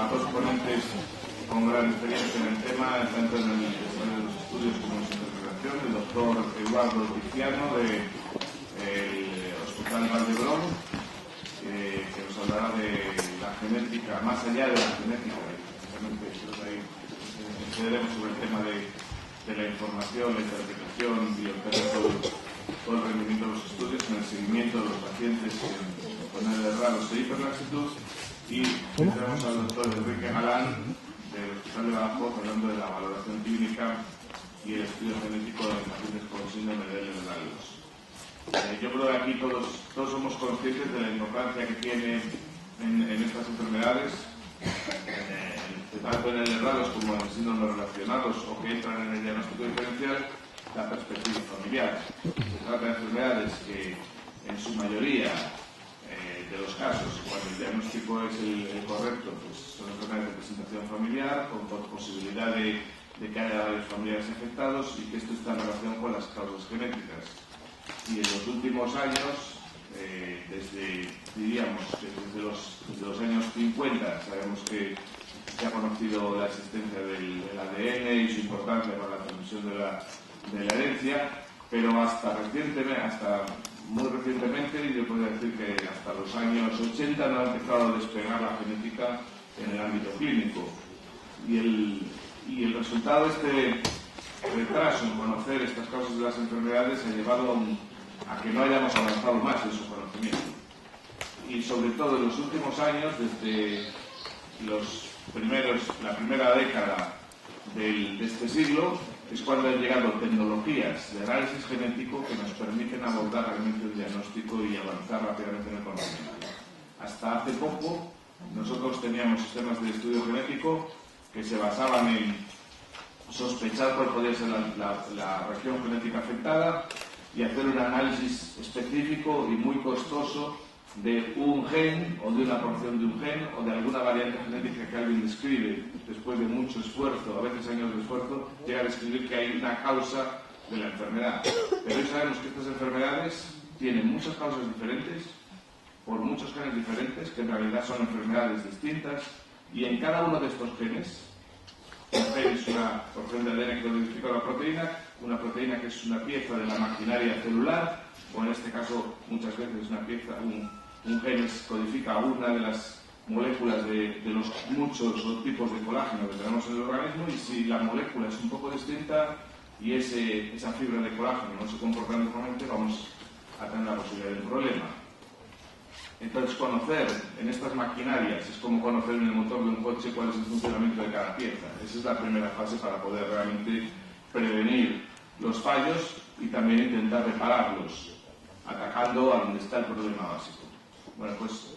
a dos ponentes con gran experiencia en el tema, tanto en el desarrollo de los estudios como en su interpretación, el doctor Eduardo Tiziano del Hospital Valdebrón, que nos hablará de la genética, más allá de la genética, y precisamente ahí accederemos sobre el tema de la información, la interpretación y todo el rendimiento de los estudios en el seguimiento de los pacientes con el raros de hiperlaxitud. Y tenemos al doctor Enrique Galán del Hospital de Badajoz hablando de la valoración clínica y el estudio genético de pacientes con síndrome de Ehlers-Danlos. Yo creo que aquí todos somos conscientes de la importancia que tiene en estas enfermedades, tanto en el Ehlers-Danlos como en el síndrome relacionados o que entran en el diagnóstico diferencial, la perspectiva familiar. Se trata de enfermedades que en su mayoría de los casos, cuando el diagnóstico es el correcto, pues son enfermedades de presentación familiar, con posibilidad de que haya varios familiares afectados y que esto está en relación con las causas genéticas. Y en los últimos años, desde los años 50, sabemos que se ha conocido la existencia del ADN y su importancia para la transmisión de la herencia, pero hasta muy recientemente, yo podría decir que hasta los años 80 no ha empezado a despegar la genética en el ámbito clínico. Y el resultado de este retraso en conocer estas causas de las enfermedades ha llevado a que no hayamos avanzado más en su conocimiento. Y sobre todo en los últimos años, desde la primera década de este siglo, es cuando han llegado tecnologías de análisis genético que nos permiten abordar realmente el diagnóstico y avanzar rápidamente en el conocimiento. Hasta hace poco nosotros teníamos sistemas de estudio genético que se basaban en sospechar cuál podía ser la región genética afectada y hacer un análisis específico y muy costoso de un gen o de una porción de un gen o de alguna variante genética que alguien describe después de mucho esfuerzo, a veces años de esfuerzo, llega a describir que hay una causa de la enfermedad. Pero hoy sabemos que estas enfermedades tienen muchas causas diferentes, por muchos genes diferentes, que en realidad son enfermedades distintas, y en cada uno de estos genes, un gen es una porción de ADN que codifica una proteína que es una pieza de la maquinaria celular, o en este caso muchas veces una pieza, un gen codifica una de las moléculas de los muchos tipos de colágeno que tenemos en el organismo, y si la molécula es un poco distinta y esa fibra de colágeno no se comporta adecuadamente, vamos a tener la posibilidad de un problema. Entonces, conocer en estas maquinarias es como conocer en el motor de un coche cuál es el funcionamiento de cada pieza. Esa es la primera fase para poder realmente prevenir los fallos y también intentar repararlos, atacando a donde está el problema básico. Bueno, pues,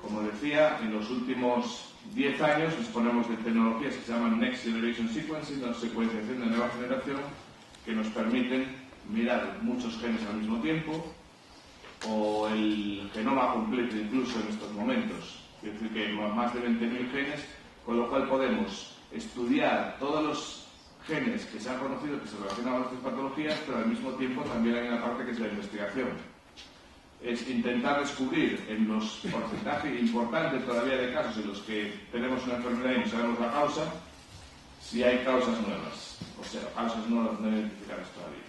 como decía, en los últimos 10 años disponemos de tecnologías que se llaman Next Generation Sequencing, o secuenciación de nueva generación, que nos permiten mirar muchos genes al mismo tiempo, o el genoma completo incluso en estos momentos. Es decir, que hay más de 20.000 genes, con lo cual podemos estudiar todos los genes que se han conocido que se relacionan con estas patologías, pero al mismo tiempo también hay una parte que es la investigación. Es intentar descubrir en los porcentajes importantes todavía de casos en los que tenemos una enfermedad y no sabemos la causa, si hay causas nuevas, o sea, causas nuevas no identificadas todavía.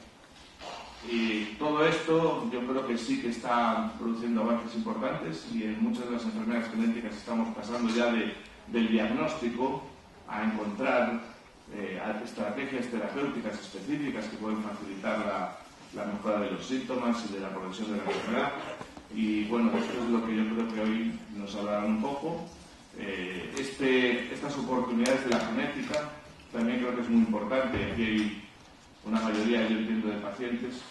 Y todo esto yo creo que sí que está produciendo avances importantes, y en muchas de las enfermedades genéticas estamos pasando ya del diagnóstico a encontrar estrategias terapéuticas específicas que pueden facilitar la mejora de los síntomas y de la progresión de la enfermedad. Y bueno, esto es lo que yo creo que hoy nos hablarán un poco. Estas oportunidades de la genética también creo que es muy importante. Aquí hay una mayoría, yo entiendo, de pacientes.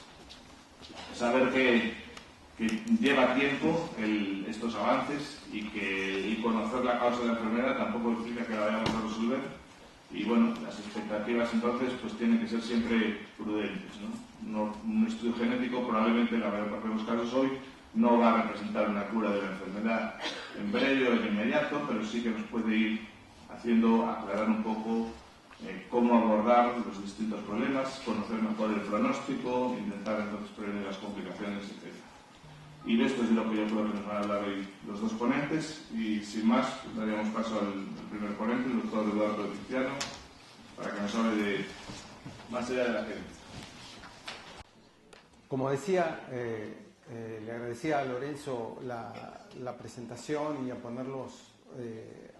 Saber que lleva tiempo estos avances y conocer la causa de la enfermedad tampoco implica que la vayamos a resolver. Y bueno, las expectativas entonces pues tienen que ser siempre prudentes, ¿no? Un estudio genético probablemente en la mayor parte de los casos hoy no va a representar una cura de la enfermedad en breve o en inmediato, pero sí que nos puede ir aclarar un poco cómo abordar los distintos problemas, conocer mejor el pronóstico, intentar entonces prevenir las complicaciones, etc. Y de esto es de lo que yo creo que nos van a hablar hoy los dos ponentes, y sin más daríamos paso al primer ponente, el doctor Eduardo Cristiano, para que nos hable de más allá de la genética. Como decía, le agradecía a Lorenzo la presentación y a ponerlos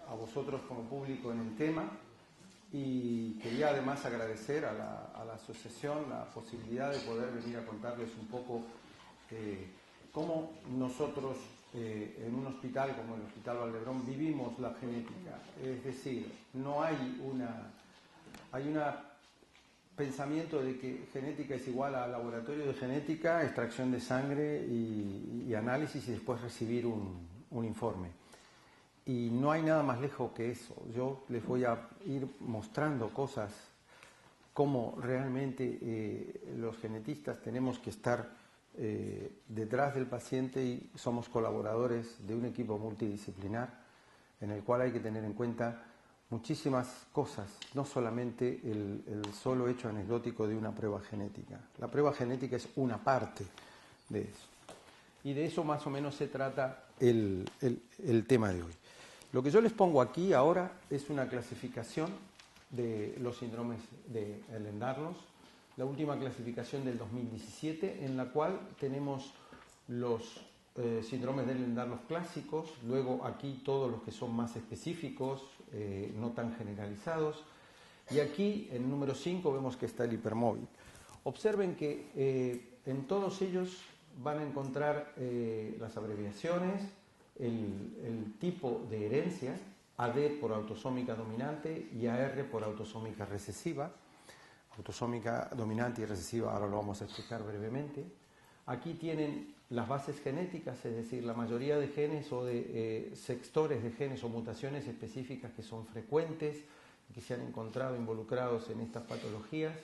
a vosotros como público en el tema, y quería además agradecer a la asociación la posibilidad de poder venir a contarles un poco cómo nosotros en un hospital como el Hospital Valdebrón vivimos la genética. Es decir, no hay un pensamiento de que genética es igual a laboratorio de genética, extracción de sangre y análisis y después recibir un informe. Y no hay nada más lejos que eso. Yo les voy a ir mostrando cosas, cómo realmente los genetistas tenemos que estar detrás del paciente y somos colaboradores de un equipo multidisciplinar en el cual hay que tener en cuenta muchísimas cosas, no solamente el solo hecho anecdótico de una prueba genética. La prueba genética es una parte de eso. Y de eso más o menos se trata el tema de hoy. Lo que yo les pongo aquí ahora es una clasificación de los síndromes de Ehlers-Danlos, la última clasificación del 2017, en la cual tenemos los síndromes de Ehlers-Danlos clásicos, luego aquí todos los que son más específicos, no tan generalizados, y aquí en el número 5 vemos que está el hipermóvil. Observen que en todos ellos van a encontrar las abreviaciones, el tipo de herencia, AD por autosómica dominante y AR por autosómica recesiva. Autosómica dominante y recesiva ahora lo vamos a explicar brevemente. Aquí tienen las bases genéticas, es decir, la mayoría de genes o de sextores de genes o mutaciones específicas que son frecuentes y que se han encontrado involucrados en estas patologías.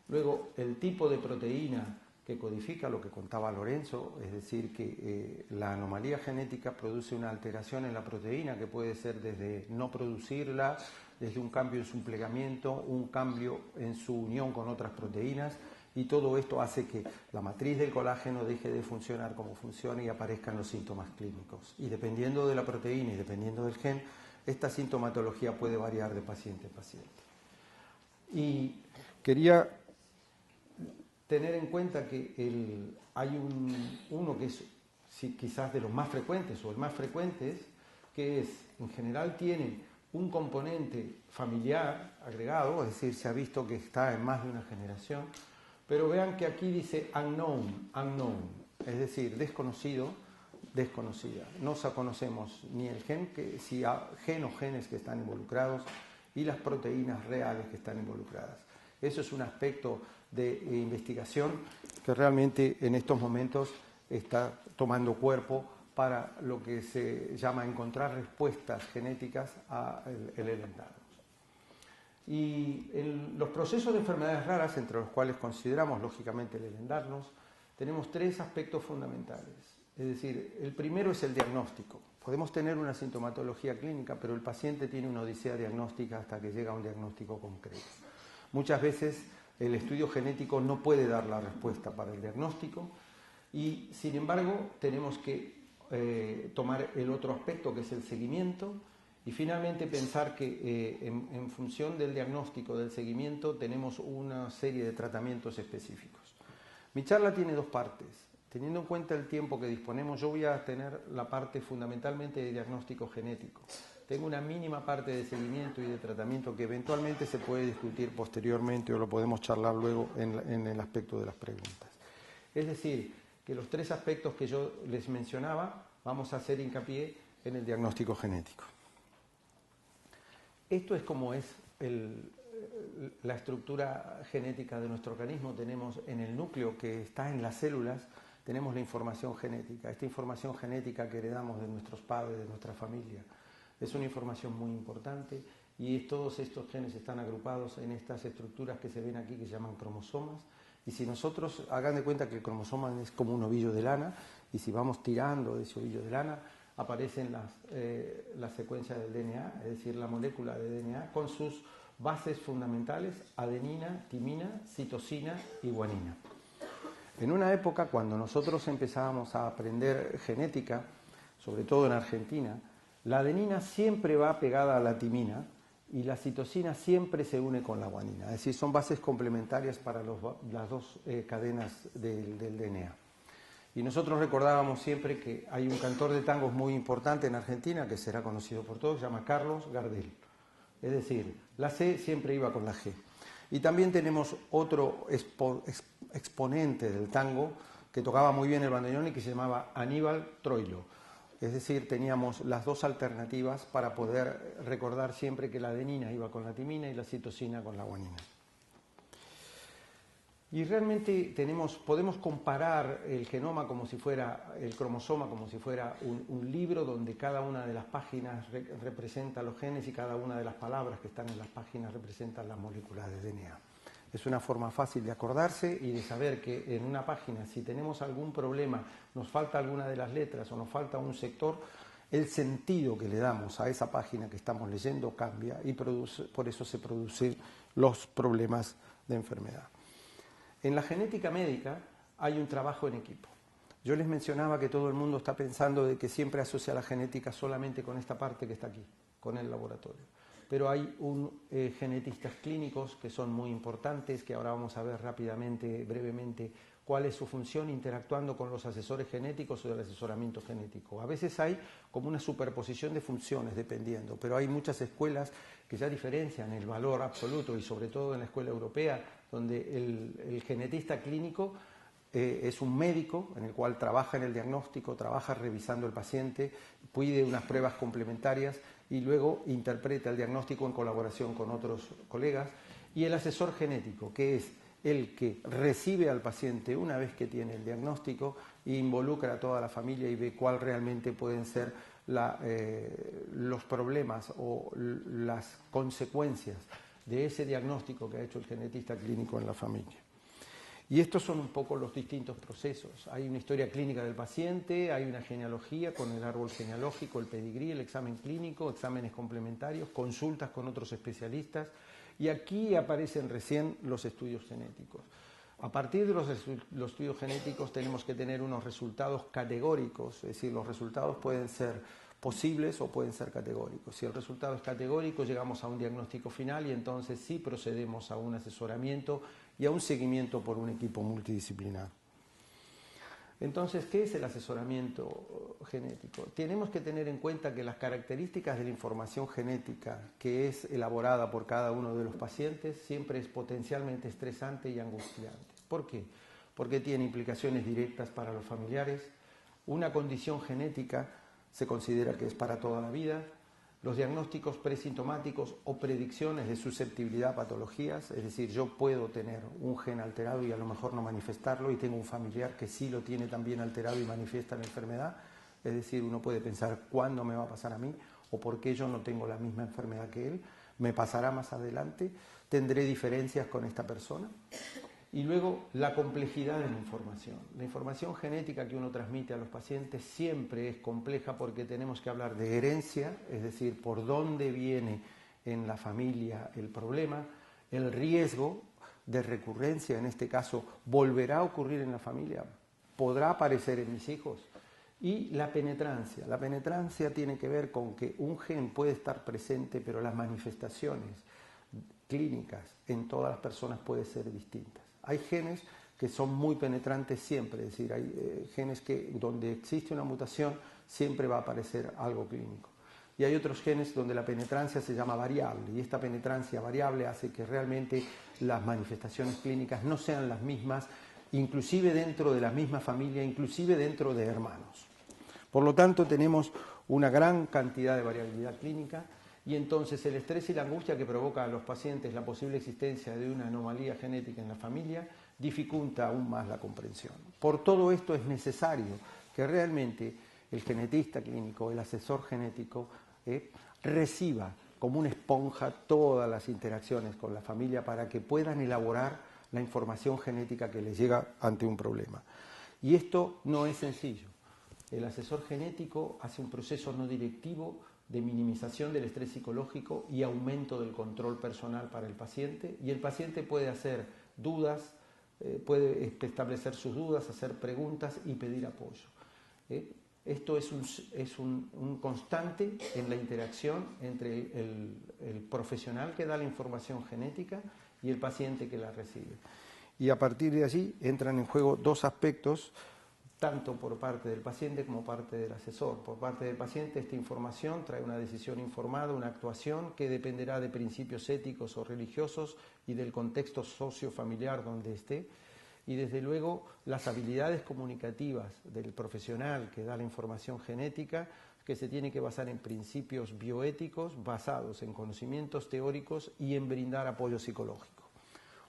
Luego, el tipo de proteína que codifica lo que contaba Lorenzo, es decir, que la anomalía genética produce una alteración en la proteína que puede ser desde no producirla, desde un cambio en su plegamiento, un cambio en su unión con otras proteínas, y todo esto hace que la matriz del colágeno deje de funcionar como funciona y aparezcan los síntomas clínicos. Y dependiendo de la proteína y dependiendo del gen, esta sintomatología puede variar de paciente a paciente. Y quería tener en cuenta que hay uno que es quizás de los más frecuentes o el más frecuente, que es, en general tiene un componente familiar agregado, es decir, se ha visto que está en más de una generación, pero vean que aquí dice unknown, es decir, desconocido, desconocida. No conocemos ni el gen, si hay gen o genes que están involucrados, y las proteínas reales que están involucradas. Eso es un aspecto de investigación que realmente en estos momentos está tomando cuerpo para lo que se llama encontrar respuestas genéticas a el Ehlers-Danlos. Y en los procesos de enfermedades raras, entre los cuales consideramos lógicamente el Ehlers-Danlos, tenemos tres aspectos fundamentales. Es decir, el primero es el diagnóstico. Podemos tener una sintomatología clínica, pero el paciente tiene una odisea diagnóstica hasta que llega a un diagnóstico concreto. Muchas veces el estudio genético no puede dar la respuesta para el diagnóstico y, sin embargo, tenemos que tomar el otro aspecto, que es el seguimiento, y finalmente pensar que en función del diagnóstico, del seguimiento, tenemos una serie de tratamientos específicos. Mi charla tiene dos partes. Teniendo en cuenta el tiempo que disponemos, yo voy a tener la parte fundamentalmente de diagnóstico genético. Tengo una mínima parte de seguimiento y de tratamiento que eventualmente se puede discutir posteriormente o lo podemos charlar luego en el aspecto de las preguntas. Es decir, que los tres aspectos que yo les mencionaba, vamos a hacer hincapié en el diagnóstico genético. Esto es como es la estructura genética de nuestro organismo. Tenemos en el núcleo que está en las células, tenemos la información genética. Esta información genética que heredamos de nuestros padres, de nuestra familia, es una información muy importante y todos estos genes están agrupados en estas estructuras que se ven aquí que se llaman cromosomas. Y si nosotros, hagan de cuenta que el cromosoma es como un ovillo de lana, y si vamos tirando de ese ovillo de lana, aparecen las secuencias del DNA, es decir, la molécula de DNA con sus bases fundamentales: adenina, timina, citosina y guanina. En una época, cuando nosotros empezábamos a aprender genética, sobre todo en Argentina, La adenina siempre va pegada a la timina y la citosina siempre se une con la guanina, es decir, son bases complementarias para las dos cadenas del DNA. Y nosotros recordábamos siempre que hay un cantor de tangos muy importante en Argentina, que será conocido por todos, se llama Carlos Gardel. Es decir, la C siempre iba con la G. Y también tenemos otro exponente del tango que tocaba muy bien el bandoneón y que se llamaba Aníbal Troilo. Es decir, teníamos las dos alternativas para poder recordar siempre que la adenina iba con la timina y la citosina con la guanina. Y realmente podemos comparar el genoma como si fuera, el cromosoma como si fuera un libro donde cada una de las páginas representa los genes y cada una de las palabras que están en las páginas representan las moléculas de DNA. Es una forma fácil de acordarse y de saber que en una página, si tenemos algún problema, nos falta alguna de las letras o nos falta un sector, el sentido que le damos a esa página que estamos leyendo cambia y por eso se producen los problemas de enfermedad. En la genética médica hay un trabajo en equipo. Yo les mencionaba que todo el mundo está pensando de que siempre asocia la genética solamente con esta parte que está aquí, con el laboratorio. Pero hay genetistas clínicos que son muy importantes, que ahora vamos a ver rápidamente, brevemente, cuál es su función interactuando con los asesores genéticos o del asesoramiento genético. A veces hay como una superposición de funciones dependiendo, pero hay muchas escuelas que ya diferencian el valor absoluto y sobre todo en la escuela europea, donde el genetista clínico es un médico en el cual trabaja en el diagnóstico, trabaja revisando el paciente, pide unas pruebas complementarias y luego interpreta el diagnóstico en colaboración con otros colegas, y el asesor genético, que es el que recibe al paciente una vez que tiene el diagnóstico e involucra a toda la familia y ve cuál realmente pueden ser los problemas o las consecuencias de ese diagnóstico que ha hecho el genetista clínico en la familia. Y estos son un poco los distintos procesos. Hay una historia clínica del paciente, hay una genealogía con el árbol genealógico, el pedigrí, el examen clínico, exámenes complementarios, consultas con otros especialistas, y aquí aparecen recién los estudios genéticos. A partir de los estudios genéticos tenemos que tener unos resultados categóricos, es decir, los resultados pueden ser posibles o pueden ser categóricos. Si el resultado es categórico, llegamos a un diagnóstico final y entonces sí procedemos a un asesoramiento y a un seguimiento por un equipo multidisciplinar. Entonces, ¿qué es el asesoramiento genético? Tenemos que tener en cuenta que las características de la información genética que es elaborada por cada uno de los pacientes siempre es potencialmente estresante y angustiante. ¿Por qué? Porque tiene implicaciones directas para los familiares. Una condición genética se considera que es para toda la vida. Los diagnósticos presintomáticos o predicciones de susceptibilidad a patologías, es decir, yo puedo tener un gen alterado y a lo mejor no manifestarlo, y tengo un familiar que sí lo tiene también alterado y manifiesta la enfermedad, es decir, uno puede pensar cuándo me va a pasar a mí o por qué yo no tengo la misma enfermedad que él, me pasará más adelante, tendré diferencias con esta persona. Y luego la complejidad de la información. La información genética que uno transmite a los pacientes siempre es compleja porque tenemos que hablar de herencia, es decir, por dónde viene en la familia el problema, el riesgo de recurrencia, en este caso, volverá a ocurrir en la familia, podrá aparecer en mis hijos, y la penetrancia. La penetrancia tiene que ver con que un gen puede estar presente, pero las manifestaciones clínicas en todas las personas pueden ser distintas. Hay genes que son muy penetrantes siempre, es decir, hay genes que donde existe una mutación siempre va a aparecer algo clínico. Y hay otros genes donde la penetrancia se llama variable, y esta penetrancia variable hace que realmente las manifestaciones clínicas no sean las mismas, inclusive dentro de la misma familia, inclusive dentro de hermanos. Por lo tanto, tenemos una gran cantidad de variabilidad clínica. Y entonces el estrés y la angustia que provoca a los pacientes la posible existencia de una anomalía genética en la familia dificulta aún más la comprensión. Por todo esto es necesario que realmente el genetista clínico, el asesor genético, reciba como una esponja todas las interacciones con la familia para que puedan elaborar la información genética que les llega ante un problema. Y esto no es sencillo. El asesor genético hace un proceso no directivo de minimización del estrés psicológico y aumento del control personal para el paciente, y el paciente puede hacer dudas, puede establecer sus dudas, hacer preguntas y pedir apoyo. Esto es un constante en la interacción entre el profesional que da la información genética y el paciente que la recibe. Y a partir de allí entran en juego dos aspectos, tanto por parte del paciente como parte del asesor. Por parte del paciente, esta información trae una decisión informada, una actuación que dependerá de principios éticos o religiosos y del contexto sociofamiliar donde esté. Y desde luego las habilidades comunicativas del profesional que da la información genética, que se tiene que basar en principios bioéticos basados en conocimientos teóricos y en brindar apoyo psicológico.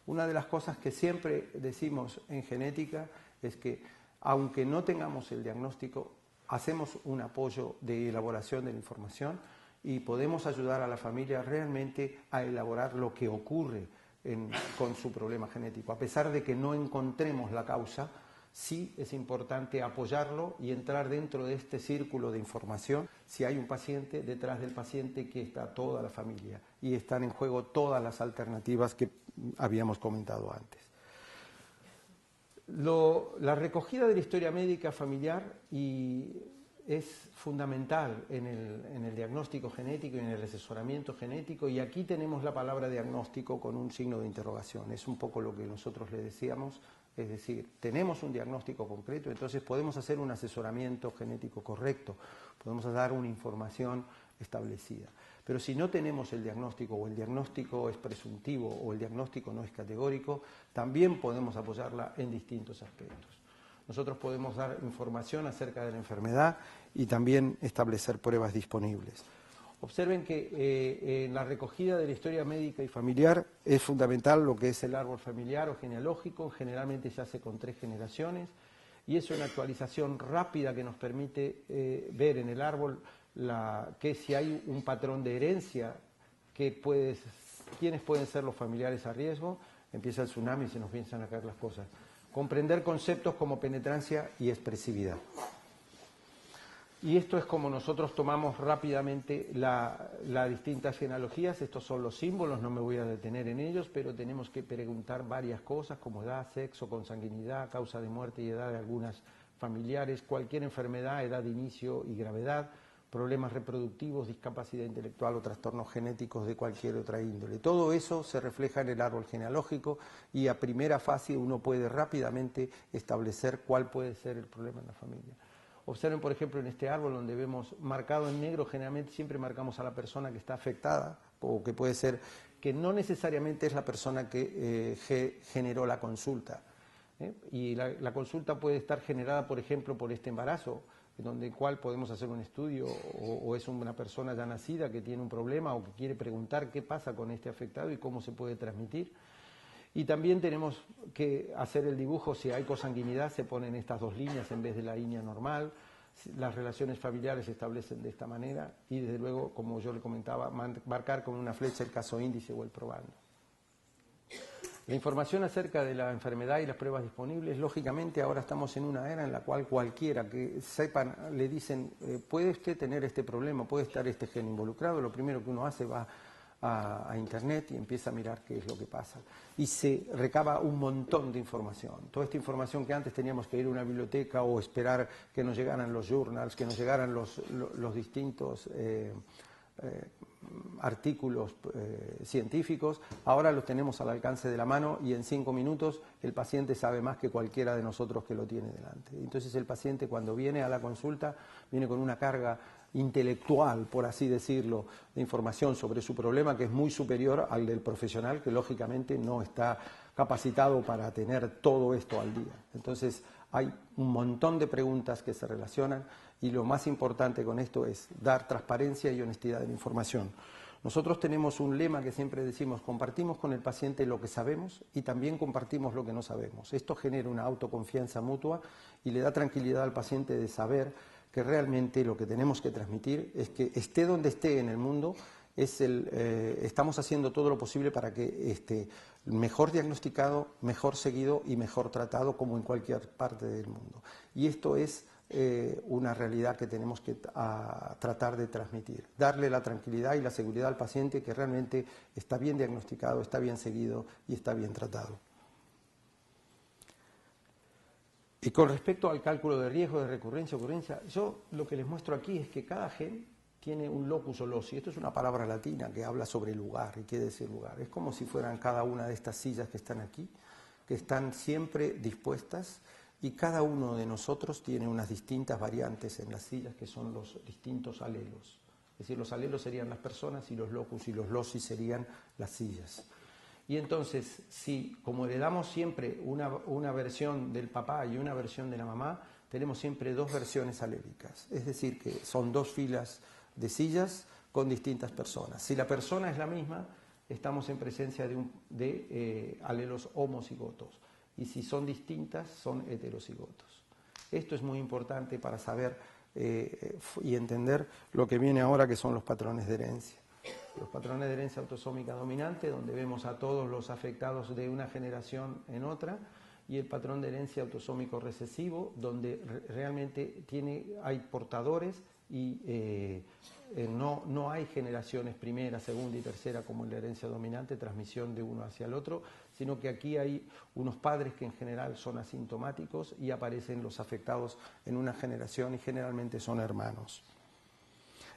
Una de las cosas que siempre decimos en genética es que aunque no tengamos el diagnóstico, hacemos un apoyo de elaboración de la información y podemos ayudar a la familia realmente a elaborar lo que ocurre con su problema genético. A pesar de que no encontremos la causa, sí es importante apoyarlo y entrar dentro de este círculo de información. Si hay un paciente, detrás del paciente que está toda la familia y están en juego todas las alternativas que habíamos comentado antes. La recogida de la historia médica familiar es fundamental en el diagnóstico genético y en el asesoramiento genético, y aquí tenemos la palabra diagnóstico con un signo de interrogación. Es un poco lo que nosotros le decíamos, es decir, tenemos un diagnóstico concreto, entonces podemos hacer un asesoramiento genético correcto, podemos dar una información establecida. Pero si no tenemos el diagnóstico, o el diagnóstico es presuntivo, o el diagnóstico no es categórico, también podemos apoyarla en distintos aspectos. Nosotros podemos dar información acerca de la enfermedad y también establecer pruebas disponibles. Observen que en la recogida de la historia médica y familiar es fundamental lo que es el árbol familiar o genealógico. Generalmente se hace con 3 generaciones y es una actualización rápida que nos permite ver en el árbol que si hay un patrón de herencia, quiénes pueden ser los familiares a riesgo. Empieza el tsunami y se nos empiezan a caer las cosas. Comprender conceptos como penetrancia y expresividad. Y esto es como nosotros tomamos rápidamente las distintas genealogías. Estos son los símbolos, no me voy a detener en ellos, pero tenemos que preguntar varias cosas como edad, sexo, consanguinidad, causa de muerte y edad de algunas familiares, cualquier enfermedad, edad de inicio y gravedad, problemas reproductivos, discapacidad intelectual o trastornos genéticos de cualquier otra índole. Todo eso se refleja en el árbol genealógico y a primera fase uno puede rápidamente establecer cuál puede ser el problema en la familia. Observen, por ejemplo, en este árbol donde vemos marcado en negro, generalmente siempre marcamos a la persona que está afectada, o que puede ser, que no necesariamente es la persona que generó la consulta. Y la consulta puede estar generada, por ejemplo, por este embarazo, donde el cual podemos hacer un estudio, o es una persona ya nacida que tiene un problema o que quiere preguntar qué pasa con este afectado y cómo se puede transmitir. Y también tenemos que hacer el dibujo, si hay consanguinidad se ponen estas 2 líneas en vez de la línea normal, las relaciones familiares se establecen de esta manera y desde luego, como yo le comentaba, marcar con una flecha el caso índice o el probando. La información acerca de la enfermedad y las pruebas disponibles, lógicamente ahora estamos en una era en la cual cualquiera que sepan, le dicen, puede usted tener este problema, puede estar este gen involucrado, lo primero que uno hace va a internet y empieza a mirar qué es lo que pasa. Y se recaba un montón de información. Toda esta información que antes teníamos que ir a una biblioteca o esperar que nos llegaran los journals, que nos llegaran los distintos artículos científicos, ahora los tenemos al alcance de la mano y en 5 minutos el paciente sabe más que cualquiera de nosotros que lo tiene delante. Entonces el paciente cuando viene a la consulta viene con una carga intelectual, por así decirlo, de información sobre su problema que es muy superior al del profesional que lógicamente no está capacitado para tener todo esto al día. Entonces hay un montón de preguntas que se relacionan y lo más importante con esto es dar transparencia y honestidad de la información. Nosotros tenemos un lema que siempre decimos, compartimos con el paciente lo que sabemos y también compartimos lo que no sabemos. Esto genera una autoconfianza mutua y le da tranquilidad al paciente de saber que realmente lo que tenemos que transmitir es que esté donde esté en el mundo, estamos haciendo todo lo posible para que esté mejor diagnosticado, mejor seguido y mejor tratado como en cualquier parte del mundo. Y esto es una realidad que tenemos que tratar de transmitir, darle la tranquilidad y la seguridad al paciente que realmente está bien diagnosticado, está bien seguido y está bien tratado. Y con respecto al cálculo de riesgo de recurrencia o ocurrencia, yo lo que les muestro aquí es que cada gen tiene un locus olosi. Esto es una palabra latina que habla sobre lugar y quiere decir lugar. Es como si fueran cada una de estas sillas que están aquí, que están siempre dispuestas, y cada uno de nosotros tiene unas distintas variantes en las sillas que son los distintos alelos. Es decir, los alelos serían las personas y los locus y los loci serían las sillas. Y entonces, si como heredamos siempre una versión del papá y una versión de la mamá, tenemos siempre dos versiones alélicas. Es decir, que son dos filas de sillas con distintas personas. Si la persona es la misma, estamos en presencia de alelos homocigotos. Y si son distintas, son heterocigotos. Esto es muy importante para saber y entender lo que viene ahora, que son los patrones de herencia. Los patrones de herencia autosómica dominante, donde vemos a todos los afectados de una generación en otra, y el patrón de herencia autosómico recesivo, donde realmente hay portadores y no hay generaciones primera, segunda y tercera como en la herencia dominante, transmisión de uno hacia el otro, sino que aquí hay unos padres que en general son asintomáticos y aparecen los afectados en una generación y generalmente son hermanos.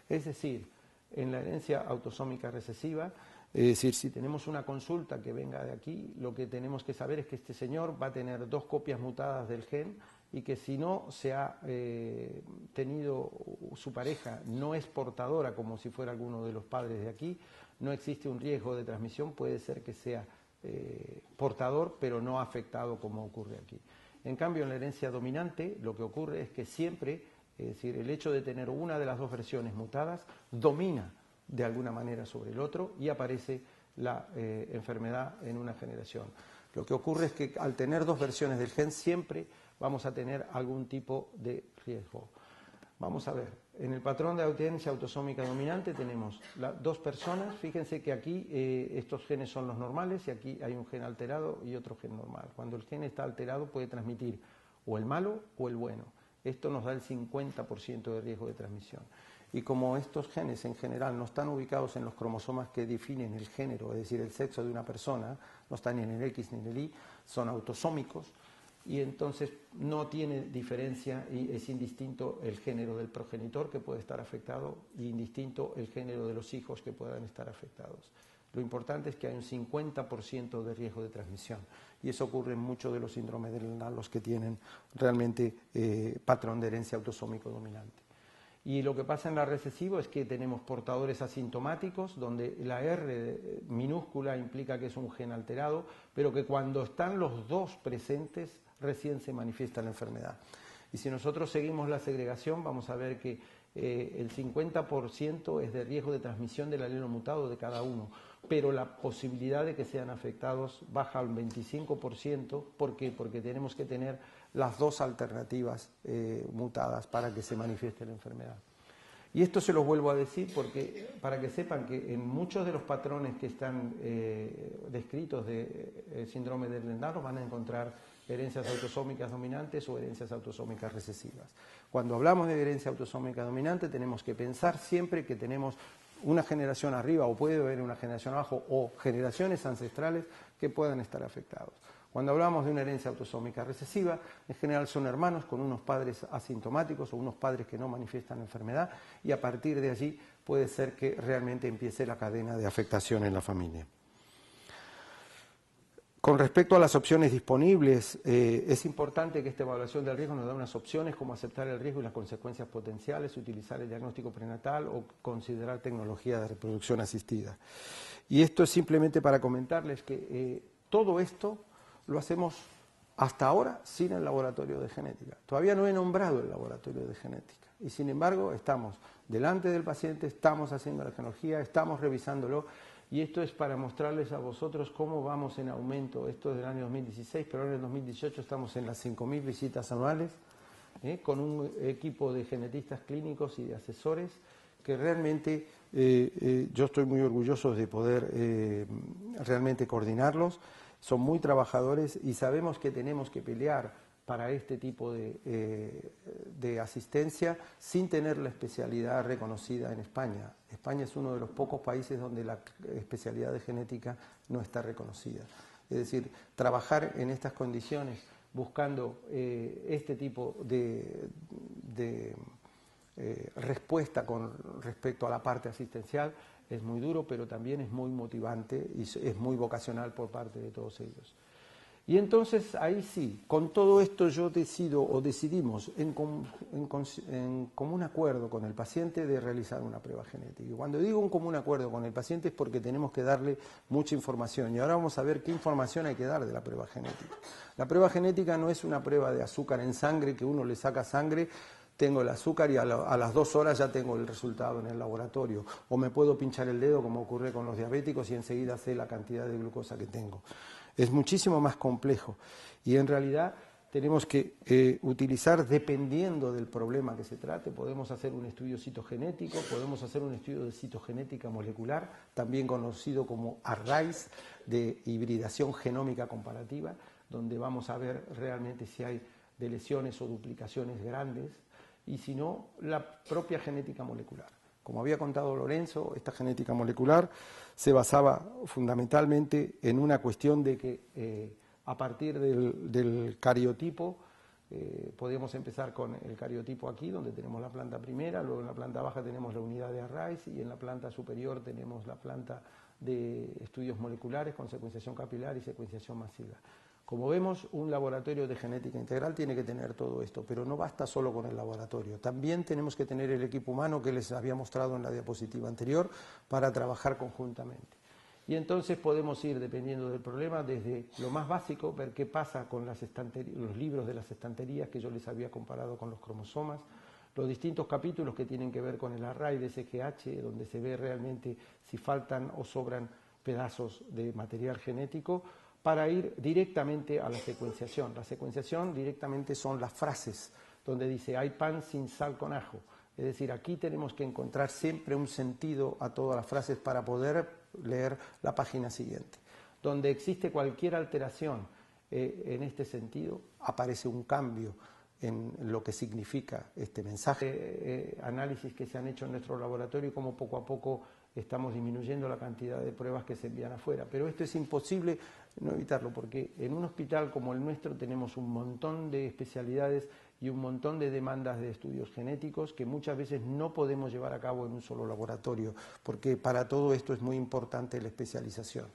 Es decir, en la herencia autosómica recesiva, es decir, si tenemos una consulta que venga de aquí, lo que tenemos que saber es que este señor va a tener dos copias mutadas del gen y que si no se ha tenido, su pareja no es portadora como si fuera alguno de los padres de aquí, no existe un riesgo de transmisión, puede ser que sea portador pero no afectado como ocurre aquí. En cambio, en la herencia dominante lo que ocurre es que siempre, es decir, el hecho de tener una de las dos versiones mutadas domina de alguna manera sobre el otro y aparece la enfermedad en una generación. Lo que ocurre es que al tener dos versiones del gen siempre vamos a tener algún tipo de riesgo. Vamos a ver, en el patrón de herencia autosómica dominante tenemos dos personas. Fíjense que aquí estos genes son los normales y aquí hay un gen alterado y otro gen normal. Cuando el gen está alterado puede transmitir o el malo o el bueno. Esto nos da el 50% de riesgo de transmisión. Y como estos genes en general no están ubicados en los cromosomas que definen el género, es decir, el sexo de una persona, no están ni en el X ni en el Y, son autosómicos, y entonces no tiene diferencia y es indistinto el género del progenitor que puede estar afectado y indistinto el género de los hijos que puedan estar afectados. Lo importante es que hay un 50% de riesgo de transmisión y eso ocurre en muchos de los síndromes de Lerner, los que tienen realmente patrón de herencia autosómico dominante. Y lo que pasa en la recesivo es que tenemos portadores asintomáticos, donde la R minúscula implica que es un gen alterado, pero que cuando están los dos presentes recién se manifiesta la enfermedad. Y si nosotros seguimos la segregación, vamos a ver que el 50% es de riesgo de transmisión del alelo mutado de cada uno, pero la posibilidad de que sean afectados baja al 25%. ¿Por qué? Porque tenemos que tener las dos alternativas mutadas para que se manifieste la enfermedad. Y esto se los vuelvo a decir porque para que sepan que en muchos de los patrones que están descritos de síndrome de Lerner van a encontrar herencias autosómicas dominantes o herencias autosómicas recesivas. Cuando hablamos de herencia autosómica dominante tenemos que pensar siempre que tenemos una generación arriba o puede haber una generación abajo o generaciones ancestrales que puedan estar afectados. Cuando hablamos de una herencia autosómica recesiva, en general son hermanos con unos padres asintomáticos o unos padres que no manifiestan la enfermedad y a partir de allí puede ser que realmente empiece la cadena de afectación en la familia. Con respecto a las opciones disponibles, es importante que esta evaluación del riesgo nos dé unas opciones como aceptar el riesgo y las consecuencias potenciales, utilizar el diagnóstico prenatal o considerar tecnología de reproducción asistida. Y esto es simplemente para comentarles que todo esto lo hacemos hasta ahora sin el laboratorio de genética. Todavía no he nombrado el laboratorio de genética y sin embargo estamos delante del paciente, estamos haciendo la genealogía, estamos revisándolo. Y esto es para mostrarles a vosotros cómo vamos en aumento. Esto es del año 2016, pero ahora en el 2018 estamos en las 5.000 visitas anuales, con un equipo de genetistas clínicos y de asesores que realmente yo estoy muy orgulloso de poder realmente coordinarlos. Son muy trabajadores y sabemos que tenemos que pelear para este tipo de asistencia sin tener la especialidad reconocida en España. España es uno de los pocos países donde la especialidad de genética no está reconocida. Es decir, trabajar en estas condiciones buscando este tipo de respuesta con respecto a la parte asistencial, es muy duro, pero también es muy motivante y es muy vocacional por parte de todos ellos. Y entonces ahí sí, con todo esto yo decido o decidimos en común acuerdo con el paciente de realizar una prueba genética. Y cuando digo un común acuerdo con el paciente es porque tenemos que darle mucha información. Y ahora vamos a ver qué información hay que dar de la prueba genética. La prueba genética no es una prueba de azúcar en sangre, que uno le saca sangre, tengo el azúcar y a las 2 horas ya tengo el resultado en el laboratorio. O me puedo pinchar el dedo, como ocurre con los diabéticos, y enseguida sé la cantidad de glucosa que tengo. Es muchísimo más complejo y en realidad tenemos que utilizar, dependiendo del problema que se trate, podemos hacer un estudio citogenético, podemos hacer un estudio de citogenética molecular, también conocido como arrays de hibridación genómica comparativa, donde vamos a ver realmente si hay deleciones o duplicaciones grandes, y si no, la propia genética molecular. Como había contado Lorenzo, esta genética molecular se basaba fundamentalmente en una cuestión de que a partir del cariotipo, podíamos empezar con el cariotipo aquí, donde tenemos la planta primera, luego en la planta baja tenemos la unidad de arrays y en la planta superior tenemos la planta de estudios moleculares con secuenciación capilar y secuenciación masiva. Como vemos, un laboratorio de genética integral tiene que tener todo esto, pero no basta solo con el laboratorio. También tenemos que tener el equipo humano que les había mostrado en la diapositiva anterior para trabajar conjuntamente. Y entonces podemos ir, dependiendo del problema, desde lo más básico, ver qué pasa con los libros de las estanterías que yo les había comparado con los cromosomas, los distintos capítulos que tienen que ver con el array de SGH, donde se ve realmente si faltan o sobran pedazos de material genético, para ir directamente a la secuenciación. La secuenciación directamente son las frases, donde dice hay pan sin sal con ajo. Es decir, aquí tenemos que encontrar siempre un sentido a todas las frases para poder leer la página siguiente. Donde existe cualquier alteración en este sentido, aparece un cambio en lo que significa este mensaje. Análisis que se han hecho en nuestro laboratorio y cómo poco a poco estamos disminuyendo la cantidad de pruebas que se envían afuera. Pero esto es imposible no evitarlo, porque en un hospital como el nuestro tenemos un montón de especialidades y un montón de demandas de estudios genéticos que muchas veces no podemos llevar a cabo en un solo laboratorio, porque para todo esto es muy importante la especialización.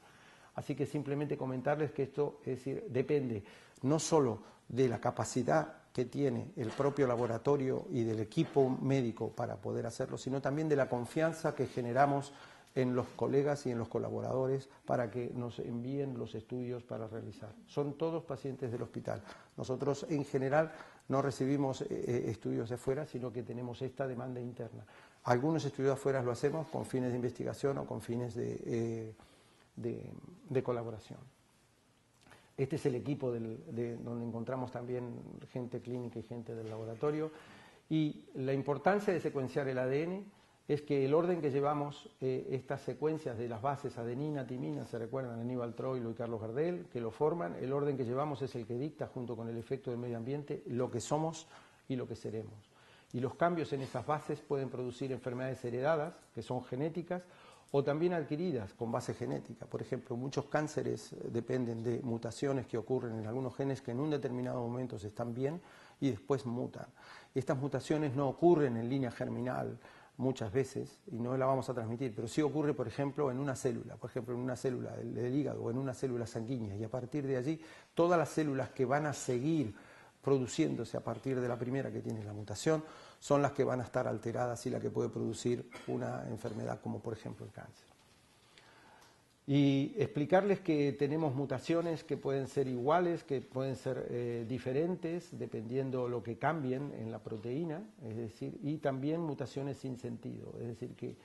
Así que simplemente comentarles que esto, es decir, depende no solo de la capacidad que tiene el propio laboratorio y del equipo médico para poder hacerlo, sino también de la confianza que generamos en los colegas y en los colaboradores para que nos envíen los estudios para realizar. Son todos pacientes del hospital. Nosotros en general no recibimos estudios de fuera, sino que tenemos esta demanda interna. Algunos estudios de afuera lo hacemos con fines de investigación o con fines de colaboración. Este es el equipo donde encontramos también gente clínica y gente del laboratorio. Y la importancia de secuenciar el ADN es que el orden que llevamos estas secuencias de las bases adenina, timina, se recuerdan Aníbal Troilo y Carlos Gardel, que lo forman, el orden que llevamos es el que dicta, junto con el efecto del medio ambiente, lo que somos y lo que seremos. Y los cambios en esas bases pueden producir enfermedades heredadas, que son genéticas, o también adquiridas con base genética. Por ejemplo, muchos cánceres dependen de mutaciones que ocurren en algunos genes que en un determinado momento están bien y después mutan. Estas mutaciones no ocurren en línea germinal muchas veces y no la vamos a transmitir, pero sí ocurre, por ejemplo, en una célula, por ejemplo, en una célula del hígado o en una célula sanguínea, y a partir de allí todas las células que van a seguir produciéndose a partir de la primera que tiene la mutación son las que van a estar alteradas y la que puede producir una enfermedad como por ejemplo el cáncer. Y explicarles que tenemos mutaciones que pueden ser iguales, que pueden ser diferentes dependiendo lo que cambien en la proteína, es decir, y también mutaciones sin sentido, es decir, que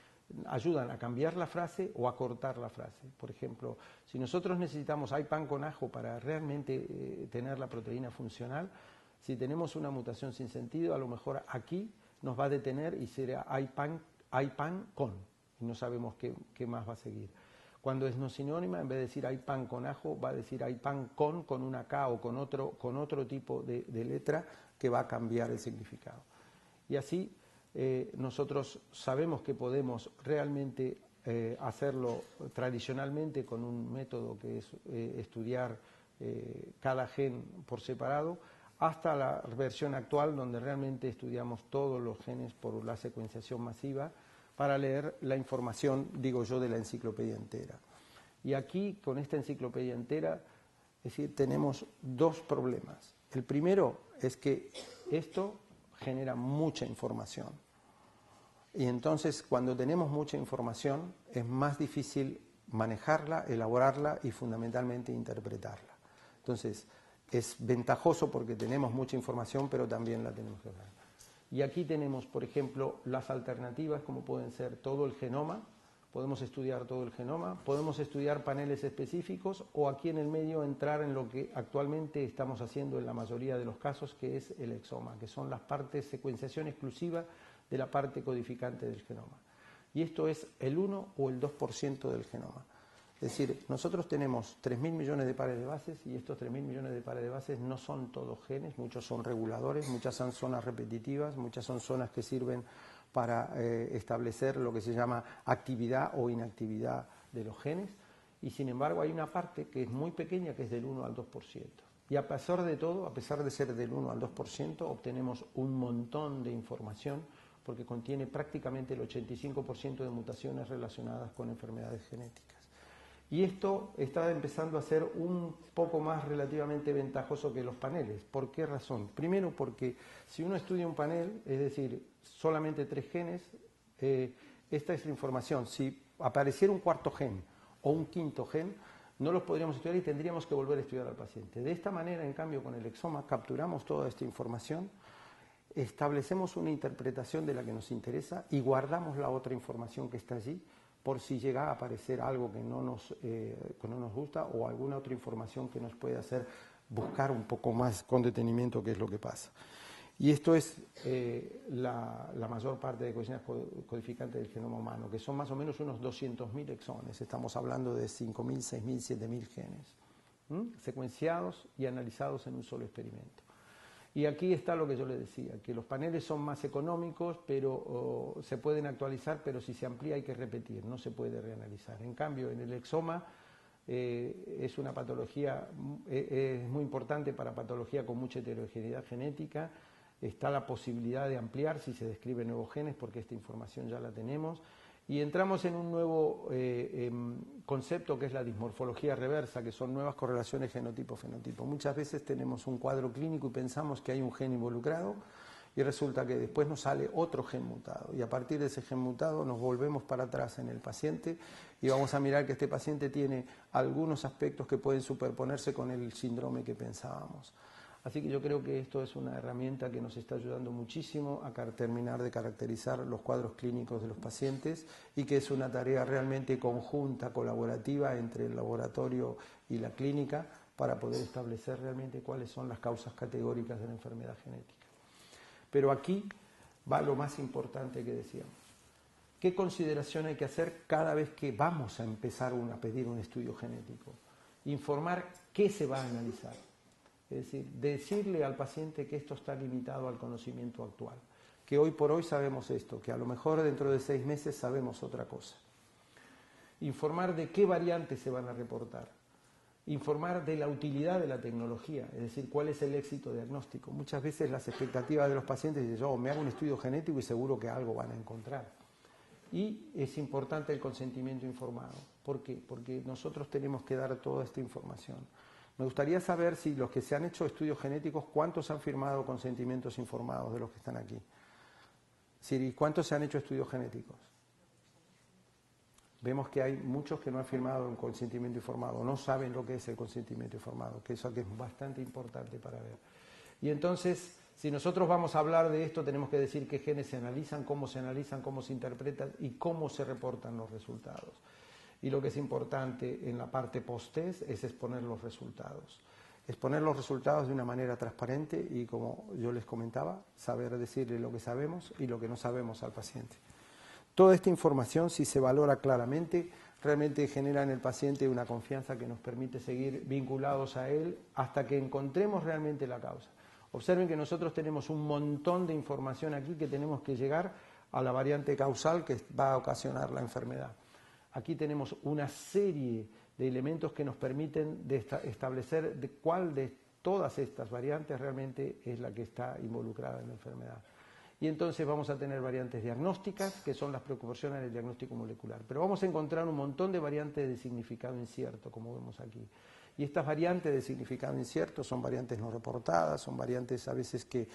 ayudan a cambiar la frase o a cortar la frase. Por ejemplo, si nosotros necesitamos hay pan con ajo para realmente tener la proteína funcional, si tenemos una mutación sin sentido, a lo mejor aquí nos va a detener y será hay pan con, y no sabemos qué más va a seguir. Cuando es no sinónima, en vez de decir hay pan con ajo, va a decir hay pan con una K o con otro tipo de letra que va a cambiar el significado. Y así nosotros sabemos que podemos realmente hacerlo tradicionalmente con un método que es estudiar cada gen por separado, hasta la versión actual donde realmente estudiamos todos los genes por la secuenciación masiva para leer la información, digo yo, de la enciclopedia entera. Y aquí, con esta enciclopedia entera, es decir, tenemos dos problemas. El primero es que esto genera mucha información. Y entonces, cuando tenemos mucha información, es más difícil manejarla, elaborarla y fundamentalmente interpretarla. Entonces, es ventajoso porque tenemos mucha información, pero también la tenemos que hablar. Y aquí tenemos, por ejemplo, las alternativas, como pueden ser todo el genoma. Podemos estudiar todo el genoma, podemos estudiar paneles específicos o aquí en el medio entrar en lo que actualmente estamos haciendo en la mayoría de los casos, que es el exoma, que son las partes, secuenciación exclusiva de la parte codificante del genoma. Y esto es el 1 o el 2% del genoma. Es decir, nosotros tenemos 3.000 millones de pares de bases y estos 3.000 millones de pares de bases no son todos genes, muchos son reguladores, muchas son zonas repetitivas, muchas son zonas que sirven para establecer lo que se llama actividad o inactividad de los genes, y sin embargo hay una parte que es muy pequeña, que es del 1 al 2%. Y a pesar de todo, a pesar de ser del 1 al 2%, obtenemos un montón de información porque contiene prácticamente el 85% de mutaciones relacionadas con enfermedades genéticas. Y esto está empezando a ser un poco más relativamente ventajoso que los paneles. ¿Por qué razón? Primero porque si uno estudia un panel, es decir, solamente 3 genes, esta es la información. Si apareciera un cuarto gen o un quinto gen, no los podríamos estudiar y tendríamos que volver a estudiar al paciente. De esta manera, en cambio, con el exoma capturamos toda esta información, establecemos una interpretación de la que nos interesa y guardamos la otra información que está allí, por si llega a aparecer algo que no nos gusta o alguna otra información que nos puede hacer buscar un poco más con detenimiento qué es lo que pasa. Y esto es la mayor parte de ecuaciones codificantes del genoma humano, que son más o menos unos 200.000 exones. Estamos hablando de 5.000, 6.000, 7.000 genes, secuenciados y analizados en un solo experimento. Y aquí está lo que yo le decía, que los paneles son más económicos, pero se pueden actualizar, pero si se amplía hay que repetir, no se puede reanalizar. En cambio, en el exoma es una patología, es muy importante para patología con mucha heterogeneidad genética. Está la posibilidad de ampliar si se describen nuevos genes, porque esta información ya la tenemos. Y entramos en un nuevo concepto que es la dismorfología reversa, que son nuevas correlaciones genotipo-fenotipo. Muchas veces tenemos un cuadro clínico y pensamos que hay un gen involucrado y resulta que después nos sale otro gen mutado. Y a partir de ese gen mutado nos volvemos para atrás en el paciente y vamos a mirar que este paciente tiene algunos aspectos que pueden superponerse con el síndrome que pensábamos. Así que yo creo que esto es una herramienta que nos está ayudando muchísimo a terminar de caracterizar los cuadros clínicos de los pacientes y que es una tarea realmente conjunta, colaborativa entre el laboratorio y la clínica para poder establecer realmente cuáles son las causas categóricas de la enfermedad genética. Pero aquí va lo más importante que decíamos. ¿Qué consideración hay que hacer cada vez que vamos a empezar a pedir un estudio genético? Informar qué se va a analizar. Es decir, decirle al paciente que esto está limitado al conocimiento actual, que hoy por hoy sabemos esto, que a lo mejor dentro de 6 meses sabemos otra cosa. Informar de qué variantes se van a reportar. Informar de la utilidad de la tecnología, es decir, cuál es el éxito diagnóstico. Muchas veces las expectativas de los pacientes dicen, yo me hago un estudio genético y seguro que algo van a encontrar. Y es importante el consentimiento informado. ¿Por qué? Porque nosotros tenemos que dar toda esta información. Me gustaría saber si los que se han hecho estudios genéticos, ¿cuántos han firmado consentimientos informados de los que están aquí? Siri, ¿cuántos se han hecho estudios genéticos? Vemos que hay muchos que no han firmado un consentimiento informado, no saben lo que es el consentimiento informado, que eso es bastante importante para ver. Y entonces, si nosotros vamos a hablar de esto, tenemos que decir qué genes se analizan, cómo se interpretan y cómo se reportan los resultados. Y lo que es importante en la parte post-test es exponer los resultados. Exponer los resultados de una manera transparente y, como yo les comentaba, saber decirle lo que sabemos y lo que no sabemos al paciente. Toda esta información, si se valora claramente, realmente genera en el paciente una confianza que nos permite seguir vinculados a él hasta que encontremos realmente la causa. Observen que nosotros tenemos un montón de información aquí que tenemos que llegar a la variante causal que va a ocasionar la enfermedad. Aquí tenemos una serie de elementos que nos permiten establecer de cuál de todas estas variantes realmente es la que está involucrada en la enfermedad. Y entonces vamos a tener variantes diagnósticas, que son las que proporcionan el diagnóstico molecular. Pero vamos a encontrar un montón de variantes de significado incierto, como vemos aquí. Y estas variantes de significado incierto son variantes no reportadas, son variantes a veces que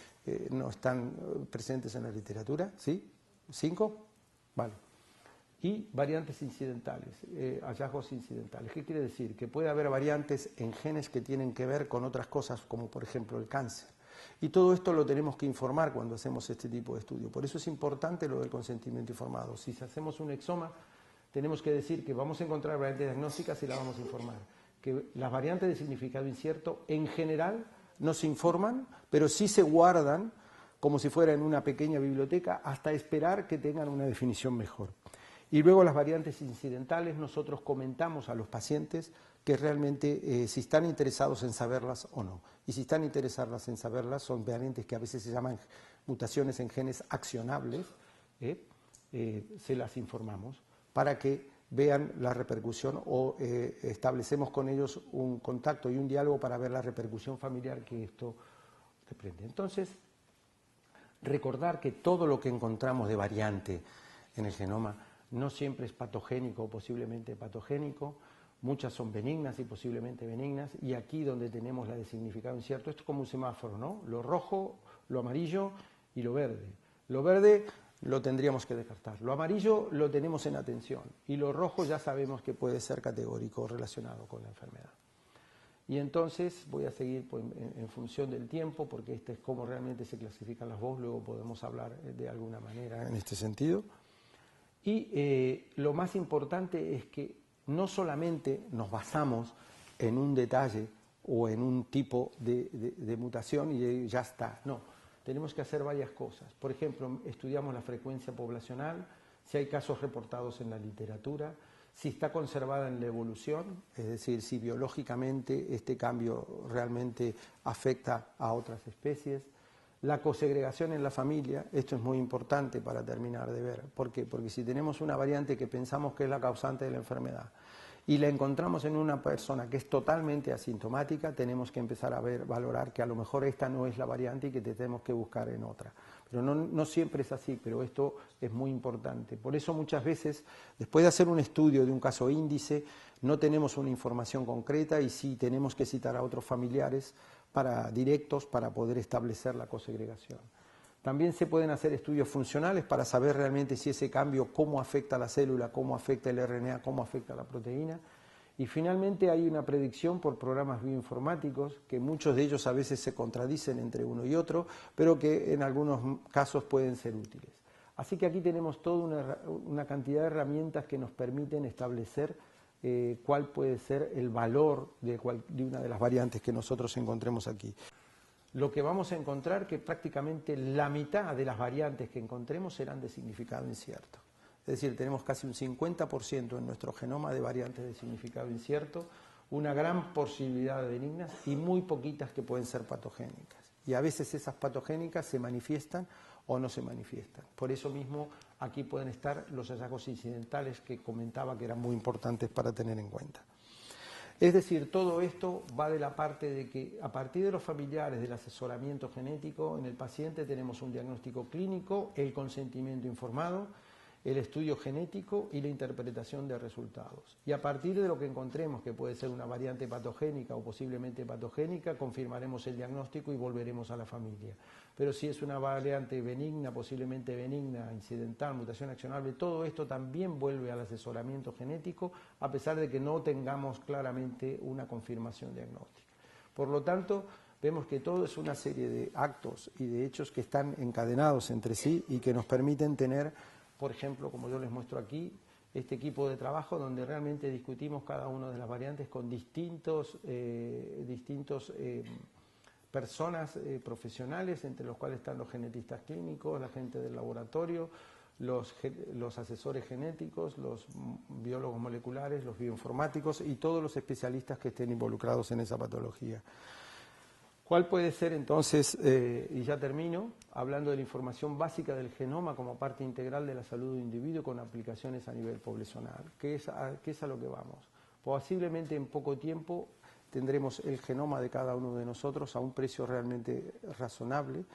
no están presentes en la literatura, ¿sí? 5, vale. Y variantes incidentales, hallazgos incidentales. ¿Qué quiere decir? Que puede haber variantes en genes que tienen que ver con otras cosas, como por ejemplo el cáncer. Y todo esto lo tenemos que informar cuando hacemos este tipo de estudio. Por eso es importante lo del consentimiento informado. Si hacemos un exoma, tenemos que decir que vamos a encontrar variantes diagnósticas y las vamos a informar. Que las variantes de significado incierto en general no se informan, pero sí se guardan como si fuera en una pequeña biblioteca hasta esperar que tengan una definición mejor. Y luego las variantes incidentales nosotros comentamos a los pacientes que realmente si están interesados en saberlas o no. Y si están interesados en saberlas son variantes que a veces se llaman mutaciones en genes accionables, se las informamos para que vean la repercusión o establecemos con ellos un contacto y un diálogo para ver la repercusión familiar que esto reprende. Entonces, recordar que todo lo que encontramos de variante en el genoma no siempre es patogénico o posiblemente patogénico, muchas son benignas y posiblemente benignas, y aquí donde tenemos la de significado incierto, esto es como un semáforo, ¿no? Lo rojo, lo amarillo y lo verde. Lo verde lo tendríamos que descartar, lo amarillo lo tenemos en atención y lo rojo ya sabemos que puede ser categórico relacionado con la enfermedad. Y entonces voy a seguir pues, en función del tiempo, porque este es cómo realmente se clasifican las voces, luego podemos hablar de alguna manera en este sentido. Y lo más importante es que no solamente nos basamos en un detalle o en un tipo de mutación y ya está, no, tenemos que hacer varias cosas. Por ejemplo, estudiamos la frecuencia poblacional, si hay casos reportados en la literatura, si está conservada en la evolución, es decir, si biológicamente este cambio realmente afecta a otras especies. La cosegregación en la familia, esto es muy importante para terminar de ver. ¿Por qué? Porque si tenemos una variante que pensamos que es la causante de la enfermedad y la encontramos en una persona que es totalmente asintomática, tenemos que empezar a valorar que a lo mejor esta no es la variante y que tenemos que buscar en otra. Pero no siempre es así, pero esto es muy importante. Por eso muchas veces, después de hacer un estudio de un caso índice, no tenemos una información concreta y sí tenemos que citar a otros familiares directos para poder establecer la cosegregación. También se pueden hacer estudios funcionales para saber realmente si ese cambio, cómo afecta a la célula, cómo afecta el RNA, cómo afecta a la proteína. Y finalmente hay una predicción por programas bioinformáticos, que muchos de ellos a veces se contradicen entre uno y otro, pero que en algunos casos pueden ser útiles. Así que aquí tenemos toda una cantidad de herramientas que nos permiten establecer cuál puede ser el valor de una de las variantes que nosotros encontremos aquí. Lo que vamos a encontrar que prácticamente la mitad de las variantes que encontremos serán de significado incierto. Es decir, tenemos casi un 50% en nuestro genoma de variantes de significado incierto, una gran posibilidad de benignas y muy poquitas que pueden ser patogénicas. Y a veces esas patogénicas se manifiestan o no se manifiestan. Por eso mismo aquí pueden estar los hallazgos incidentales que comentaba que eran muy importantes para tener en cuenta. Es decir, todo esto va de la parte de que a partir de los familiares, del asesoramiento genético, en el paciente tenemos un diagnóstico clínico, el consentimiento informado, el estudio genético y la interpretación de resultados. Y a partir de lo que encontremos, que puede ser una variante patogénica o posiblemente patogénica, confirmaremos el diagnóstico y volveremos a la familia. Pero si es una variante benigna, posiblemente benigna, incidental, mutación accionable, todo esto también vuelve al asesoramiento genético, a pesar de que no tengamos claramente una confirmación diagnóstica. Por lo tanto, vemos que todo es una serie de actos y de hechos que están encadenados entre sí y que nos permiten tener, por ejemplo, como yo les muestro aquí, este equipo de trabajo donde realmente discutimos cada una de las variantes con distintos personas profesionales, entre los cuales están los genetistas clínicos, la gente del laboratorio, los asesores genéticos, los biólogos moleculares, los bioinformáticos y todos los especialistas que estén involucrados en esa patología. ¿Cuál puede ser entonces, y ya termino, hablando de la información básica del genoma como parte integral de la salud del individuo con aplicaciones a nivel poblacional? ¿Qué es a lo que vamos? Posiblemente en poco tiempo tendremos el genoma de cada uno de nosotros a un precio realmente razonable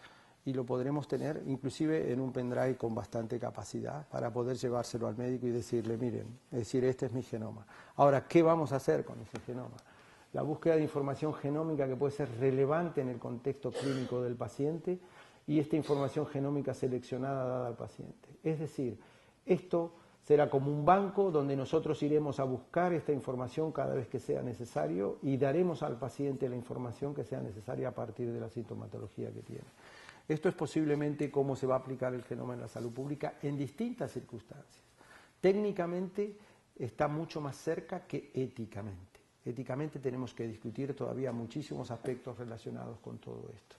y lo podremos tener inclusive en un pendrive con bastante capacidad para poder llevárselo al médico y decirle, miren, es decir, este es mi genoma. Ahora, ¿qué vamos a hacer con ese genoma? La búsqueda de información genómica que puede ser relevante en el contexto clínico del paciente y esta información genómica seleccionada dada al paciente. Es decir, esto será como un banco donde nosotros iremos a buscar esta información cada vez que sea necesario y daremos al paciente la información que sea necesaria a partir de la sintomatología que tiene. Esto es posiblemente cómo se va a aplicar el genoma en la salud pública en distintas circunstancias. Técnicamente está mucho más cerca que éticamente. Éticamente tenemos que discutir todavía muchísimos aspectos relacionados con todo esto.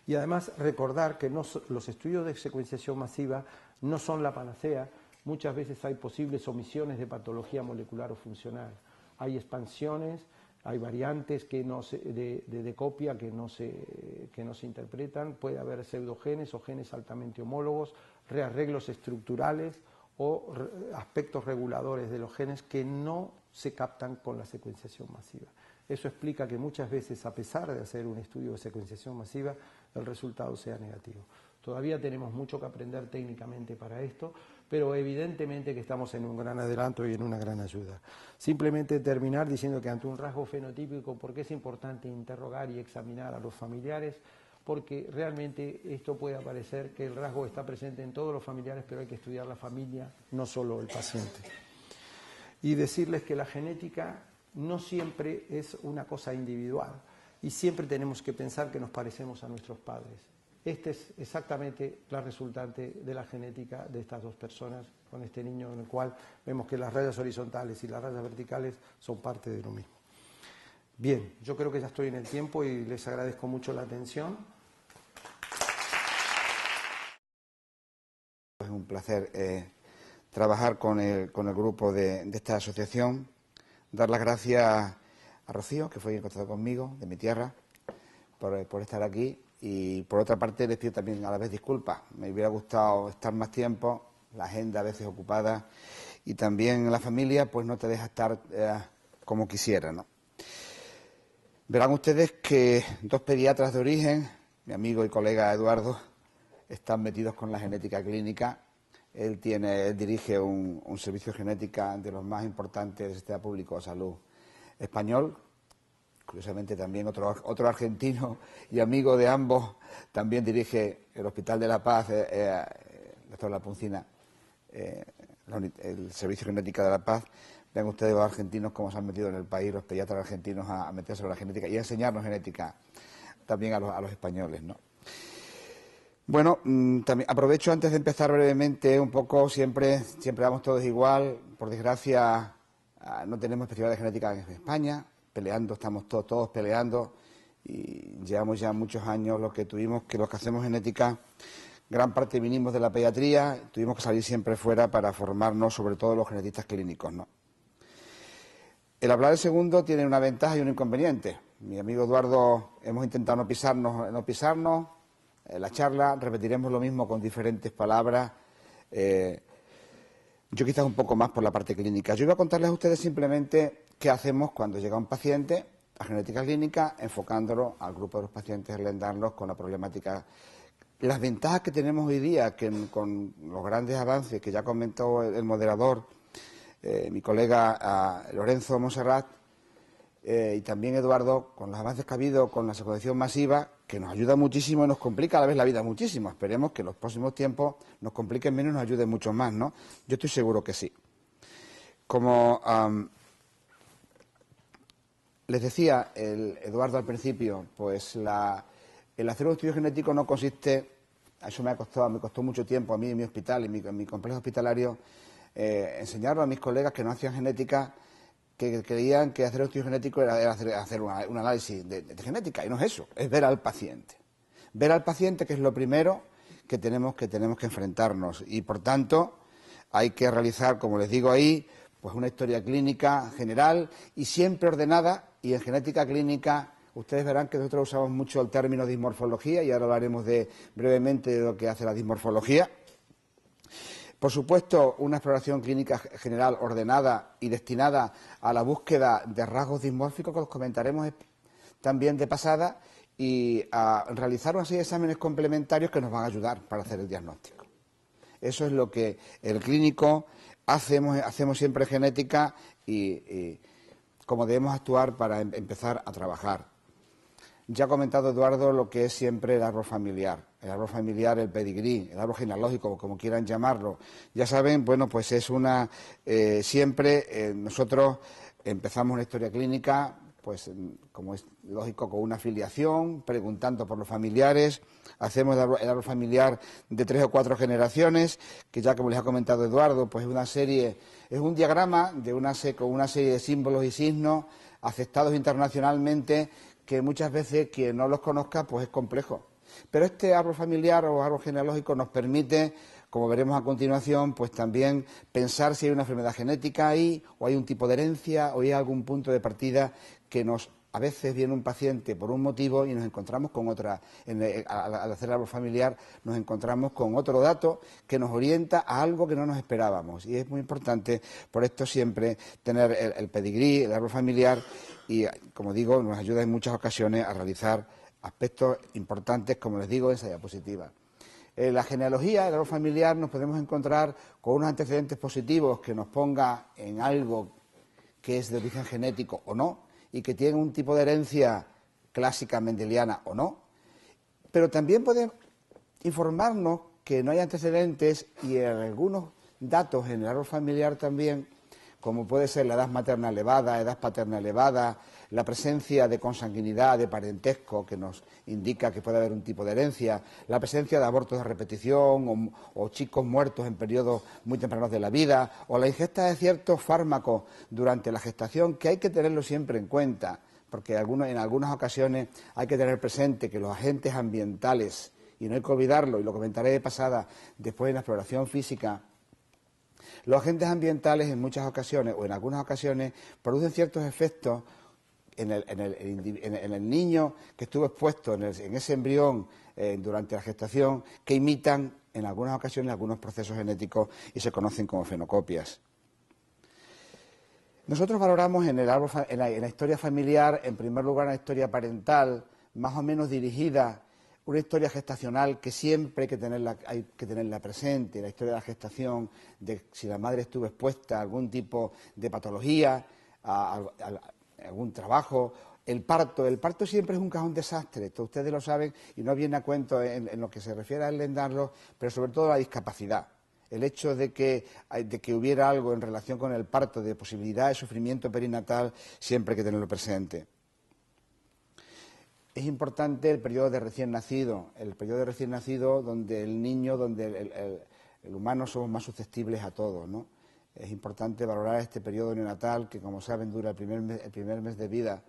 Y además recordar que los estudios de secuenciación masiva no son la panacea. Muchas veces hay posibles omisiones de patología molecular o funcional. Hay expansiones, hay variantes que no de copia que no se interpretan, puede haber pseudogenes o genes altamente homólogos, rearreglos estructurales o aspectos reguladores de los genes que no se captan con la secuenciación masiva. Eso explica que muchas veces, a pesar de hacer un estudio de secuenciación masiva, el resultado sea negativo. Todavía tenemos mucho que aprender técnicamente para esto, pero evidentemente que estamos en un gran adelanto y en una gran ayuda. Simplemente terminar diciendo que ante un rasgo fenotípico, ¿por qué es importante interrogar y examinar a los familiares? Porque realmente esto puede parecer que el rasgo está presente en todos los familiares, pero hay que estudiar la familia, no solo el paciente. Y decirles que la genética no siempre es una cosa individual y siempre tenemos que pensar que nos parecemos a nuestros padres. Esta es exactamente la resultante de la genética de estas dos personas, con este niño en el cual vemos que las rayas horizontales y las rayas verticales son parte de lo mismo. Bien, yo creo que ya estoy en el tiempo y les agradezco mucho la atención. Es un placer trabajar con el grupo de esta asociación. Dar las gracias a Rocío, que fue en contacto conmigo, de mi tierra, por estar aquí. Y por otra parte les pido también a la vez disculpas. Me hubiera gustado estar más tiempo, la agenda a veces ocupada y también la familia pues no te deja estar como quisiera, ¿no? Verán ustedes que dos pediatras de origen, mi amigo y colega Eduardo, están metidos con la genética clínica. Él dirige un servicio de genética de los más importantes del sistema público de salud español. Curiosamente también otro argentino y amigo de ambos también dirige el Hospital de la Paz, el doctor Lapuncina, el Servicio de Genética de la Paz. Vean ustedes los argentinos cómo se han metido en el país, los pediatras argentinos, a meterse sobre la genética y a enseñarnos genética también a los españoles, ¿no? Bueno, también aprovecho antes de empezar brevemente un poco, siempre vamos todos igual. Por desgracia, no tenemos festival de genética en España. Estamos todos peleando y llevamos ya muchos años los que hacemos genética, gran parte vinimos de la pediatría, tuvimos que salir siempre fuera para formarnos, sobre todo los genetistas clínicos, ¿no? El hablar el segundo tiene una ventaja y un inconveniente. Mi amigo Eduardo, hemos intentado no pisarnos, la charla, repetiremos lo mismo con diferentes palabras. Yo quizás un poco más por la parte clínica. Yo voy a contarles a ustedes simplemente qué hacemos cuando llega un paciente a genética clínica, enfocándolo al grupo de los pacientes, orientarlos con la problemática. Las ventajas que tenemos hoy día, que con los grandes avances que ya comentó el moderador, mi colega Lorenzo Monserrat, y también Eduardo, con los avances que ha habido con la secuenciación masiva, que nos ayuda muchísimo y nos complica a la vez la vida muchísimo. Esperemos que en los próximos tiempos nos compliquen menos y nos ayuden mucho más, ¿no? Yo estoy seguro que sí. Como les decía Eduardo al principio, pues el hacer un estudio genético no consiste, eso me costó mucho tiempo a mí en mi hospital, en mi complejo hospitalario, enseñarlo a mis colegas que no hacían genética, que creían que hacer un estudio genético era hacer un análisis de genética, y no es eso, es ver al paciente. Ver al paciente, que es lo primero que tenemos que enfrentarnos, y por tanto hay que realizar, como les digo ahí, pues una historia clínica general y siempre ordenada, y en genética clínica ustedes verán que nosotros usamos mucho el término dismorfología, y ahora hablaremos brevemente de lo que hace la dismorfología. Por supuesto, una exploración clínica general ordenada y destinada a la búsqueda de rasgos dismórficos, que los comentaremos también de pasada, y a realizar una serie de exámenes complementarios que nos van a ayudar para hacer el diagnóstico. Eso es lo que el clínico hacemos siempre en genética y cómo debemos actuar para empezar a trabajar. Ya ha comentado Eduardo lo que es siempre el árbol familiar, el pedigrí, el árbol genealógico, como quieran llamarlo. Ya saben, bueno, pues es siempre nosotros empezamos una historia clínica, pues como es lógico, con una filiación, preguntando por los familiares. Hacemos el árbol familiar de 3 o 4 generaciones, que ya como les ha comentado Eduardo, pues es un diagrama con una serie de símbolos y signos aceptados internacionalmente, que muchas veces quien no los conozca pues es complejo. Pero este árbol familiar o árbol genealógico nos permite, como veremos a continuación, pues también pensar si hay una enfermedad genética ahí, o hay un tipo de herencia, o hay algún punto de partida que a veces viene un paciente por un motivo y nos encontramos con otra, al hacer el árbol familiar nos encontramos con otro dato que nos orienta a algo que no nos esperábamos. Y es muy importante, por esto siempre, tener el pedigrí, el árbol familiar, y como digo, nos ayuda en muchas ocasiones a realizar aspectos importantes, como les digo, en esa diapositiva. En la genealogía, el árbol familiar, nos podemos encontrar con unos antecedentes positivos que nos ponga en algo que es de origen genético o no, y que tiene un tipo de herencia clásica mendeliana o no, pero también puede informarnos que no hay antecedentes y en algunos datos en el árbol familiar también, como puede ser la edad materna elevada, edad paterna elevada, la presencia de consanguinidad, de parentesco, que nos indica que puede haber un tipo de herencia, la presencia de abortos de repetición o chicos muertos en periodos muy tempranos de la vida, o la ingesta de ciertos fármacos durante la gestación, que hay que tenerlo siempre en cuenta, porque en algunas ocasiones hay que tener presente que los agentes ambientales, y no hay que olvidarlo, y lo comentaré de pasada después en la exploración física, los agentes ambientales en muchas ocasiones o en algunas ocasiones producen ciertos efectos en el niño que estuvo expuesto en ese embrión durante la gestación, que imitan en algunas ocasiones algunos procesos genéticos y se conocen como fenocopias. Nosotros valoramos en la historia familiar, en primer lugar, una historia parental más o menos dirigida, una historia gestacional que siempre hay que tenerla presente, la historia de la gestación, de si la madre estuvo expuesta a algún tipo de patología, a algún trabajo. El parto siempre es un cajón desastre, todos ustedes lo saben y no viene a cuento en lo que se refiere a enlendarlo, pero sobre todo la discapacidad. El hecho de que hubiera algo en relación con el parto, de posibilidad de sufrimiento perinatal, siempre hay que tenerlo presente. Es importante el periodo de recién nacido, donde el niño, donde el humano somos más susceptibles a todo, ¿no? Es importante valorar este periodo neonatal que, como saben, dura el primer mes de vida,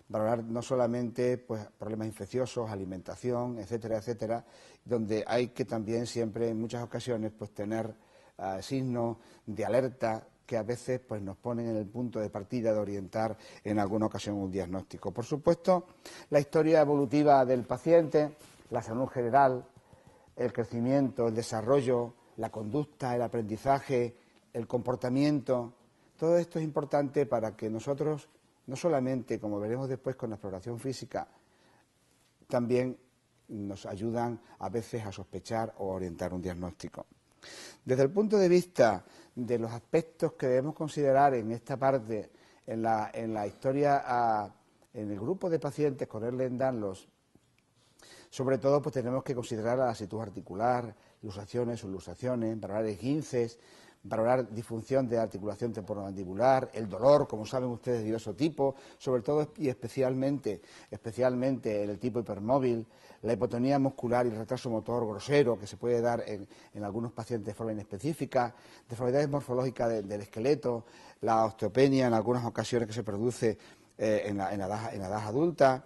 valorar no solamente pues, problemas infecciosos, alimentación, etcétera, etcétera, donde hay que también siempre, en muchas ocasiones, pues tener signos de alerta que a veces pues, nos ponen en el punto de partida de orientar en alguna ocasión un diagnóstico. Por supuesto, la historia evolutiva del paciente, la salud general, el crecimiento, el desarrollo, la conducta, el aprendizaje, el comportamiento, todo esto es importante para que nosotros, no solamente, como veremos después con la exploración física, también nos ayudan a veces a sospechar o orientar un diagnóstico. Desde el punto de vista de los aspectos que debemos considerar en esta parte, en la historia, en el grupo de pacientes con Ehlers-Danlos, sobre todo pues tenemos que considerar la lasitud articular, luxaciones, subluxaciones, valorar esguinces, valorar disfunción de articulación temporomandibular, el dolor, como saben ustedes, de diverso tipo, sobre todo y especialmente en el tipo hipermóvil, la hipotonía muscular y el retraso motor grosero que se puede dar en algunos pacientes de forma inespecífica, deformidades morfológicas del esqueleto, la osteopenia en algunas ocasiones que se produce en la edad adulta,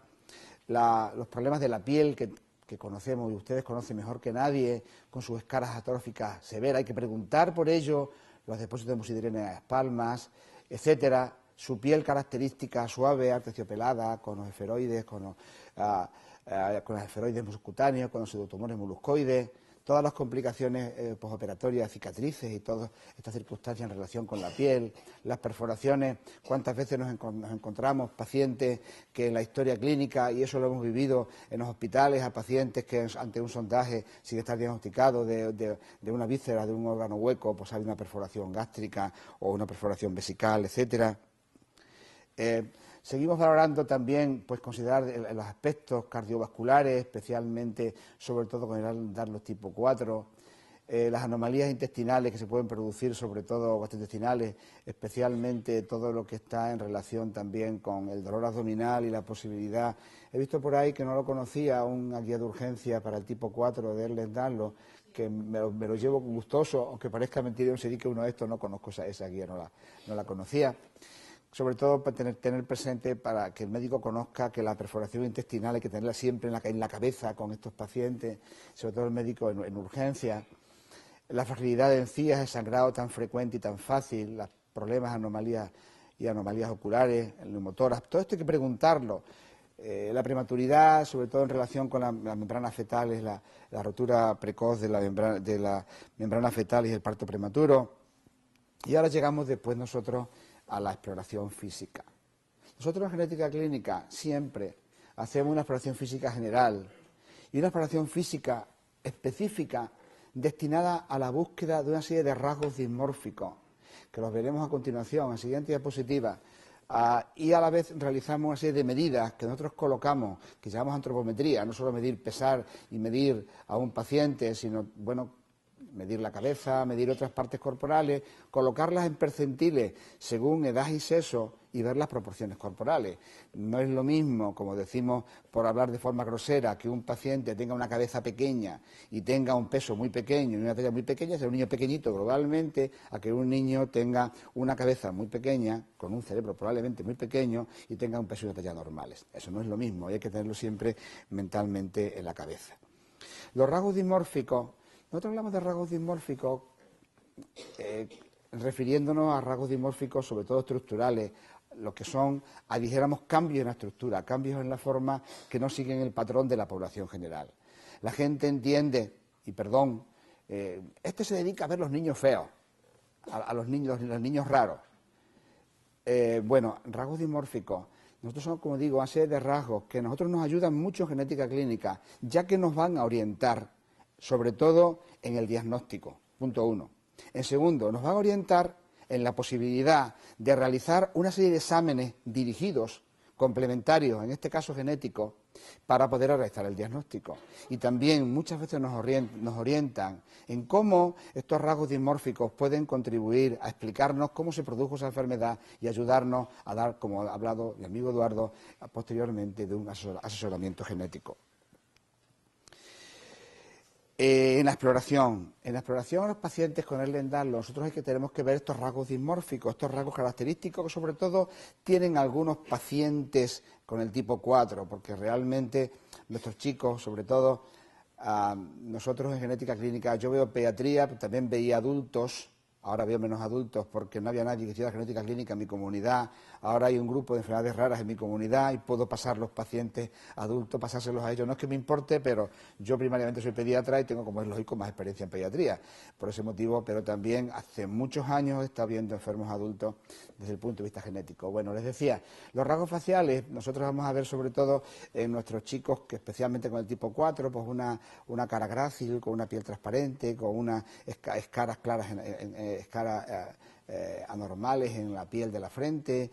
los problemas de la piel que conocemos y ustedes conocen mejor que nadie, con sus escaras atróficas severas, hay que preguntar por ello, los depósitos de mucidirena en las palmas, etcétera, su piel característica suave, arterciopelada, con los esferoides, con los esferoides muscutáneos, con los pseudotumores moluscoides, todas las complicaciones posoperatorias, cicatrices y todas estas circunstancias en relación con la piel, las perforaciones, cuántas veces nos encontramos pacientes que en la historia clínica, y eso lo hemos vivido en los hospitales, a pacientes que ante un sondaje, sin estar diagnosticado de una víscera, de un órgano hueco, pues hay una perforación gástrica o una perforación vesical, etcétera. Seguimos valorando también, pues, considerar los aspectos cardiovasculares, especialmente, sobre todo con el darlos tipo 4, las anomalías intestinales que se pueden producir, sobre todo gastrointestinales, especialmente todo lo que está en relación también con el dolor abdominal y la posibilidad. He visto por ahí que no lo conocía, una guía de urgencia para el tipo 4 de Ehlers-Danlos, que me lo llevo gustoso, aunque parezca mentira, yo sé que uno de estos no conozco esa guía, no la conocía. Sobre todo para tener presente, para que el médico conozca que la perforación intestinal hay que tenerla siempre en la cabeza con estos pacientes, sobre todo el médico en urgencia. La fragilidad de encías, el sangrado tan frecuente y tan fácil, los problemas, anomalías oculares, neumotoras, todo esto hay que preguntarlo. La prematuridad, sobre todo en relación con las membranas fetales, la rotura precoz de la membrana fetal y el parto prematuro. Y ahora llegamos después nosotros a la exploración física. Nosotros en genética clínica siempre hacemos una exploración física general y una exploración física específica destinada a la búsqueda de una serie de rasgos dismórficos, que los veremos a continuación, en la siguiente diapositiva, y a la vez realizamos una serie de medidas que nosotros colocamos, que llamamos antropometría, no solo medir, pesar y medir a un paciente, sino, bueno, medir la cabeza, medir otras partes corporales, colocarlas en percentiles según edad y sexo y ver las proporciones corporales. No es lo mismo, como decimos por hablar de forma grosera, que un paciente tenga una cabeza pequeña y tenga un peso muy pequeño y una talla muy pequeña, sea un niño pequeñito globalmente, a que un niño tenga una cabeza muy pequeña, con un cerebro probablemente muy pequeño y tenga un peso y una talla normales. Eso no es lo mismo, hay que tenerlo siempre mentalmente en la cabeza. Los rasgos dimórficos. Nosotros hablamos de rasgos dimórficos refiriéndonos a rasgos dimórficos sobre todo estructurales, lo que son, dijéramos, cambios en la estructura, cambios en la forma que no siguen el patrón de la población general. La gente entiende, y perdón, se dedica a ver los niños feos, a los niños raros. Bueno, rasgos dimórficos. Nosotros somos, como digo, una serie de rasgos que a nosotros nos ayudan mucho en genética clínica, ya que nos van a orientar sobre todo en el diagnóstico, punto 1. En segundo, nos van a orientar en la posibilidad de realizar una serie de exámenes dirigidos, complementarios, en este caso genéticos, para poder realizar el diagnóstico. Y también muchas veces nos orientan en cómo estos rasgos dimórficos pueden contribuir a explicarnos cómo se produjo esa enfermedad y ayudarnos a dar, como ha hablado mi amigo Eduardo posteriormente, de un asesoramiento genético. En la exploración a los pacientes con Ehlers-Danlos, nosotros tenemos que ver estos rasgos dimórficos, estos rasgos característicos que sobre todo tienen algunos pacientes con el tipo 4, porque realmente nuestros chicos, sobre todo nosotros en genética clínica, yo veo pediatría, pero también veía adultos. Ahora veo menos adultos porque no había nadie que hiciera genética clínica en mi comunidad. Ahora hay un grupo de enfermedades raras en mi comunidad y puedo pasar los pacientes adultos, pasárselos a ellos. No es que me importe, pero yo primariamente soy pediatra y tengo, como es lógico, más experiencia en pediatría. Por ese motivo, pero también hace muchos años he estado viendo enfermos adultos desde el punto de vista genético. Bueno, les decía, los rasgos faciales, nosotros vamos a ver sobre todo en nuestros chicos, que especialmente con el tipo 4, pues una cara grácil, con una piel transparente, con unas escaras claras escaras anormales en la piel de la frente,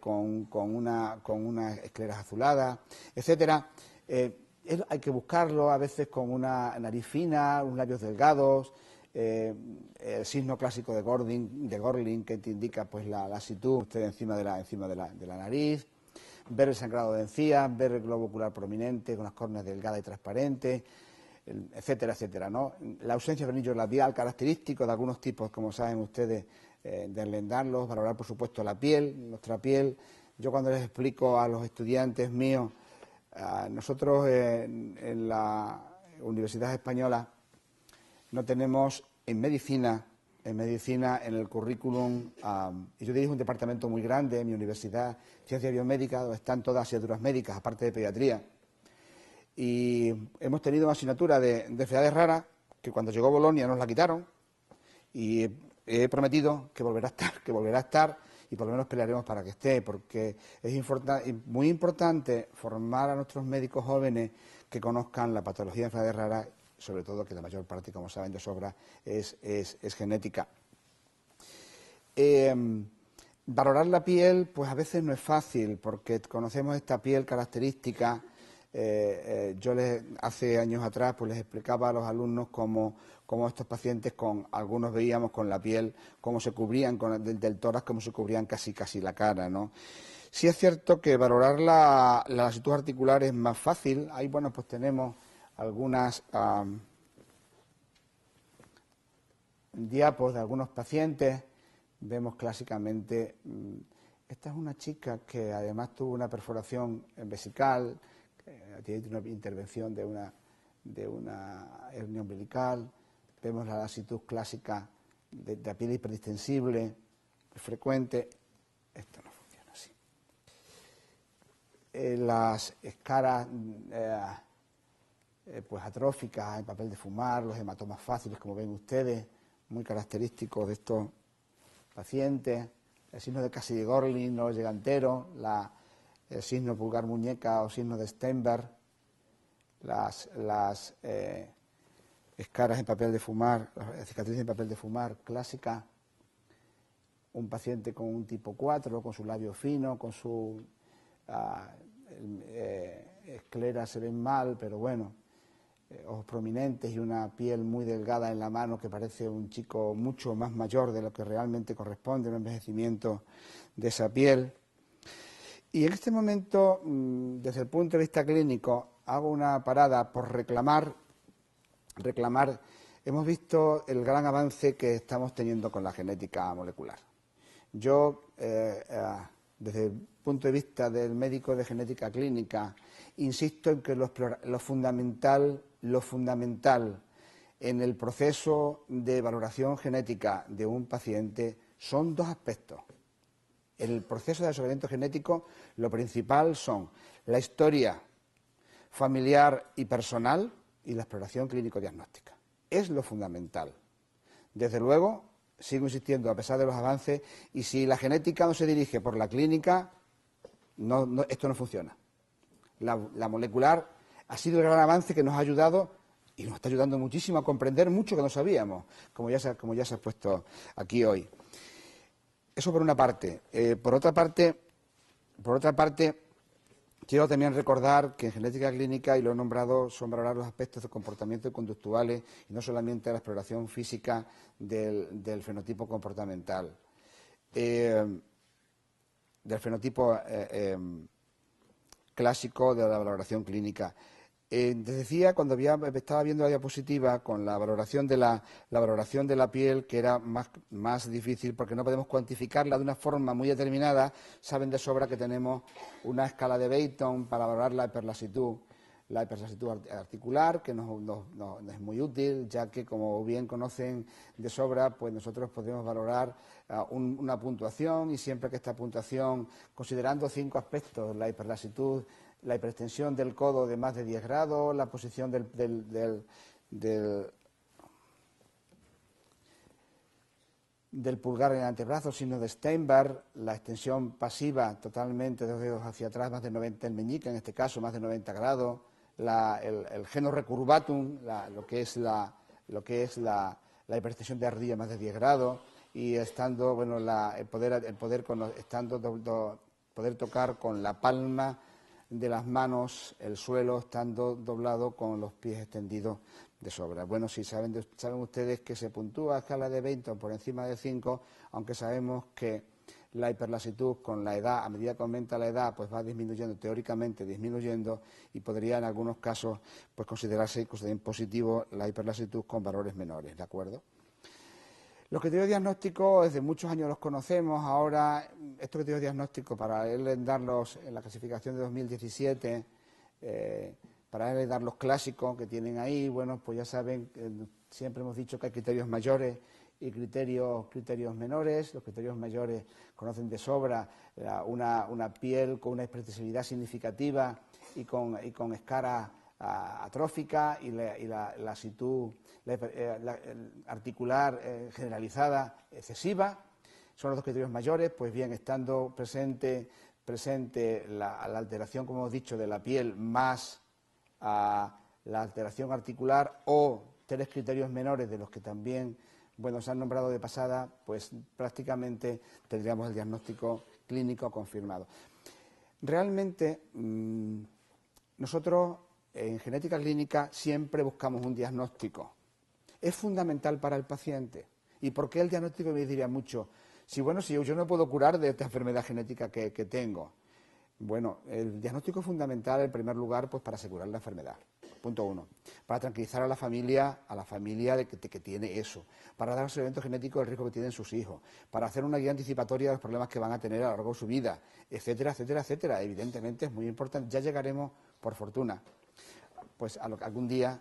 con unas escleras azuladas, etcétera. Hay que buscarlo a veces con una nariz fina, unos labios delgados, el signo clásico de Gorlin que te indica pues la lasitud encima de la nariz, ver el sangrado de encías, ver el globo ocular prominente con las córneas delgadas y transparentes, etcétera, etcétera, ¿no? La ausencia de anillo labial, característico de algunos tipos, como saben ustedes, de Ehlers-Danlos, valorar, por supuesto, la piel, nuestra piel. Yo cuando les explico a los estudiantes míos, nosotros en la Universidad Española no tenemos en medicina, en el currículum, y yo dirijo un departamento muy grande en mi universidad, Ciencia Biomédica, donde están todas las asignaturas médicas, aparte de pediatría. Y hemos tenido una asignatura de enfermedades raras que cuando llegó Bolonia nos la quitaron y he prometido que volverá a estar y por lo menos pelearemos para que esté, porque es muy importante formar a nuestros médicos jóvenes que conozcan la patología de enfermedades raras, sobre todo que la mayor parte, como saben de sobra, es genética. Valorar la piel, pues a veces no es fácil, porque conocemos esta piel característica. Yo hace años atrás pues les explicaba a los alumnos cómo estos pacientes, algunos veíamos con la piel, cómo se cubrían del tórax, cómo se cubrían casi la cara, ¿no? Sí es cierto que valorar la lasitud articular es más fácil. Ahí, bueno, pues tenemos algunas diapos de algunos pacientes. Vemos clásicamente, esta es una chica que además tuvo una perforación vesical, tiene una intervención de una hernia umbilical. Vemos la lasitud clásica de la piel hiperdistensible, frecuente. Esto no funciona así. Las escaras pues atróficas en papel de fumar, los hematomas fáciles, como ven ustedes, muy característicos de estos pacientes. El signo de Cassidy-Gorlin, no gigantero, el signo pulgar muñeca o signo de Steinberg, las escaras en papel de fumar, las cicatrices en papel de fumar clásica, un paciente con un tipo 4, con su labio fino, con su escleras se ven mal, pero bueno, ojos prominentes y una piel muy delgada en la mano que parece un chico mucho más mayor de lo que realmente corresponde, un envejecimiento de esa piel. Y en este momento, desde el punto de vista clínico, hago una parada por reclamar. Hemos visto el gran avance que estamos teniendo con la genética molecular. Yo, desde el punto de vista del médico de genética clínica, insisto en que lo fundamental en el proceso de valoración genética de un paciente son dos aspectos. En el proceso de asesoramiento genético, lo principal son la historia familiar y personal y la exploración clínico-diagnóstica. Es lo fundamental. Desde luego, sigo insistiendo, a pesar de los avances, y si la genética no se dirige por la clínica, esto no funciona. La molecular ha sido el gran avance que nos ha ayudado y nos está ayudando muchísimo a comprender mucho que no sabíamos, como ya se ha puesto aquí hoy. Eso por una parte. Por otra parte, quiero también recordar que en genética clínica, y lo he nombrado, son valorar los aspectos de comportamiento y conductuales y no solamente la exploración física del fenotipo comportamental, del fenotipo clásico de la valoración clínica. Les decía, cuando estaba viendo la diapositiva con la valoración de la piel, que era más difícil porque no podemos cuantificarla de una forma muy determinada. Saben de sobra que tenemos una escala de Beighton para valorar la hiperlasitud articular, que nos es muy útil, ya que, como bien conocen de sobra, pues nosotros podemos valorar una puntuación, y siempre que esta puntuación, considerando 5 aspectos: la hiperlasitud, la hiperextensión del codo de más de 10 grados, la posición del pulgar en el antebrazo, signo de Steinberg, la extensión pasiva totalmente de los dedos hacia atrás, más de 90, el meñique en este caso, más de 90 grados, el geno recurvatum, lo que es la hiperextensión de ardilla, más de 10 grados, y estando, bueno, poder tocar con la palma de las manos el suelo, estando doblado con los pies extendidos de sobra. Bueno, si saben ustedes que se puntúa a escala de Beighton por encima de 5, aunque sabemos que la hiperlasitud con la edad, a medida que aumenta la edad, pues va disminuyendo, teóricamente disminuyendo, y podría en algunos casos pues considerarse positivo la hiperlasitud con valores menores, ¿de acuerdo? Los criterios diagnósticos, desde muchos años los conocemos. Ahora, estos criterios diagnósticos, para él darlos en la clasificación de 2017, para él dar los clásicos que tienen ahí, bueno, pues ya saben, siempre hemos dicho que hay criterios mayores y criterios menores. Los criterios mayores conocen de sobra una piel con una hiperextensibilidad significativa y con escaras atrófica y la lasitud articular generalizada excesiva, son los dos criterios mayores. Pues bien, estando presente la alteración, como hemos dicho, de la piel más la alteración articular, o 3 criterios menores de los que también, bueno, se han nombrado de pasada, pues prácticamente tendríamos el diagnóstico clínico confirmado. Realmente nosotros en genética clínica siempre buscamos un diagnóstico. Es fundamental para el paciente. ¿Y por qué el diagnóstico? Me diría mucho, si yo no puedo curar de esta enfermedad genética que tengo. Bueno, el diagnóstico es fundamental en primer lugar pues para asegurar la enfermedad. Punto 1. Para tranquilizar a la familia de que tiene eso. Para dar seguimiento genético del riesgo que tienen sus hijos. Para hacer una guía anticipatoria de los problemas que van a tener a lo largo de su vida, etcétera, etcétera, etcétera. Evidentemente es muy importante. Ya llegaremos, por fortuna, pues algún día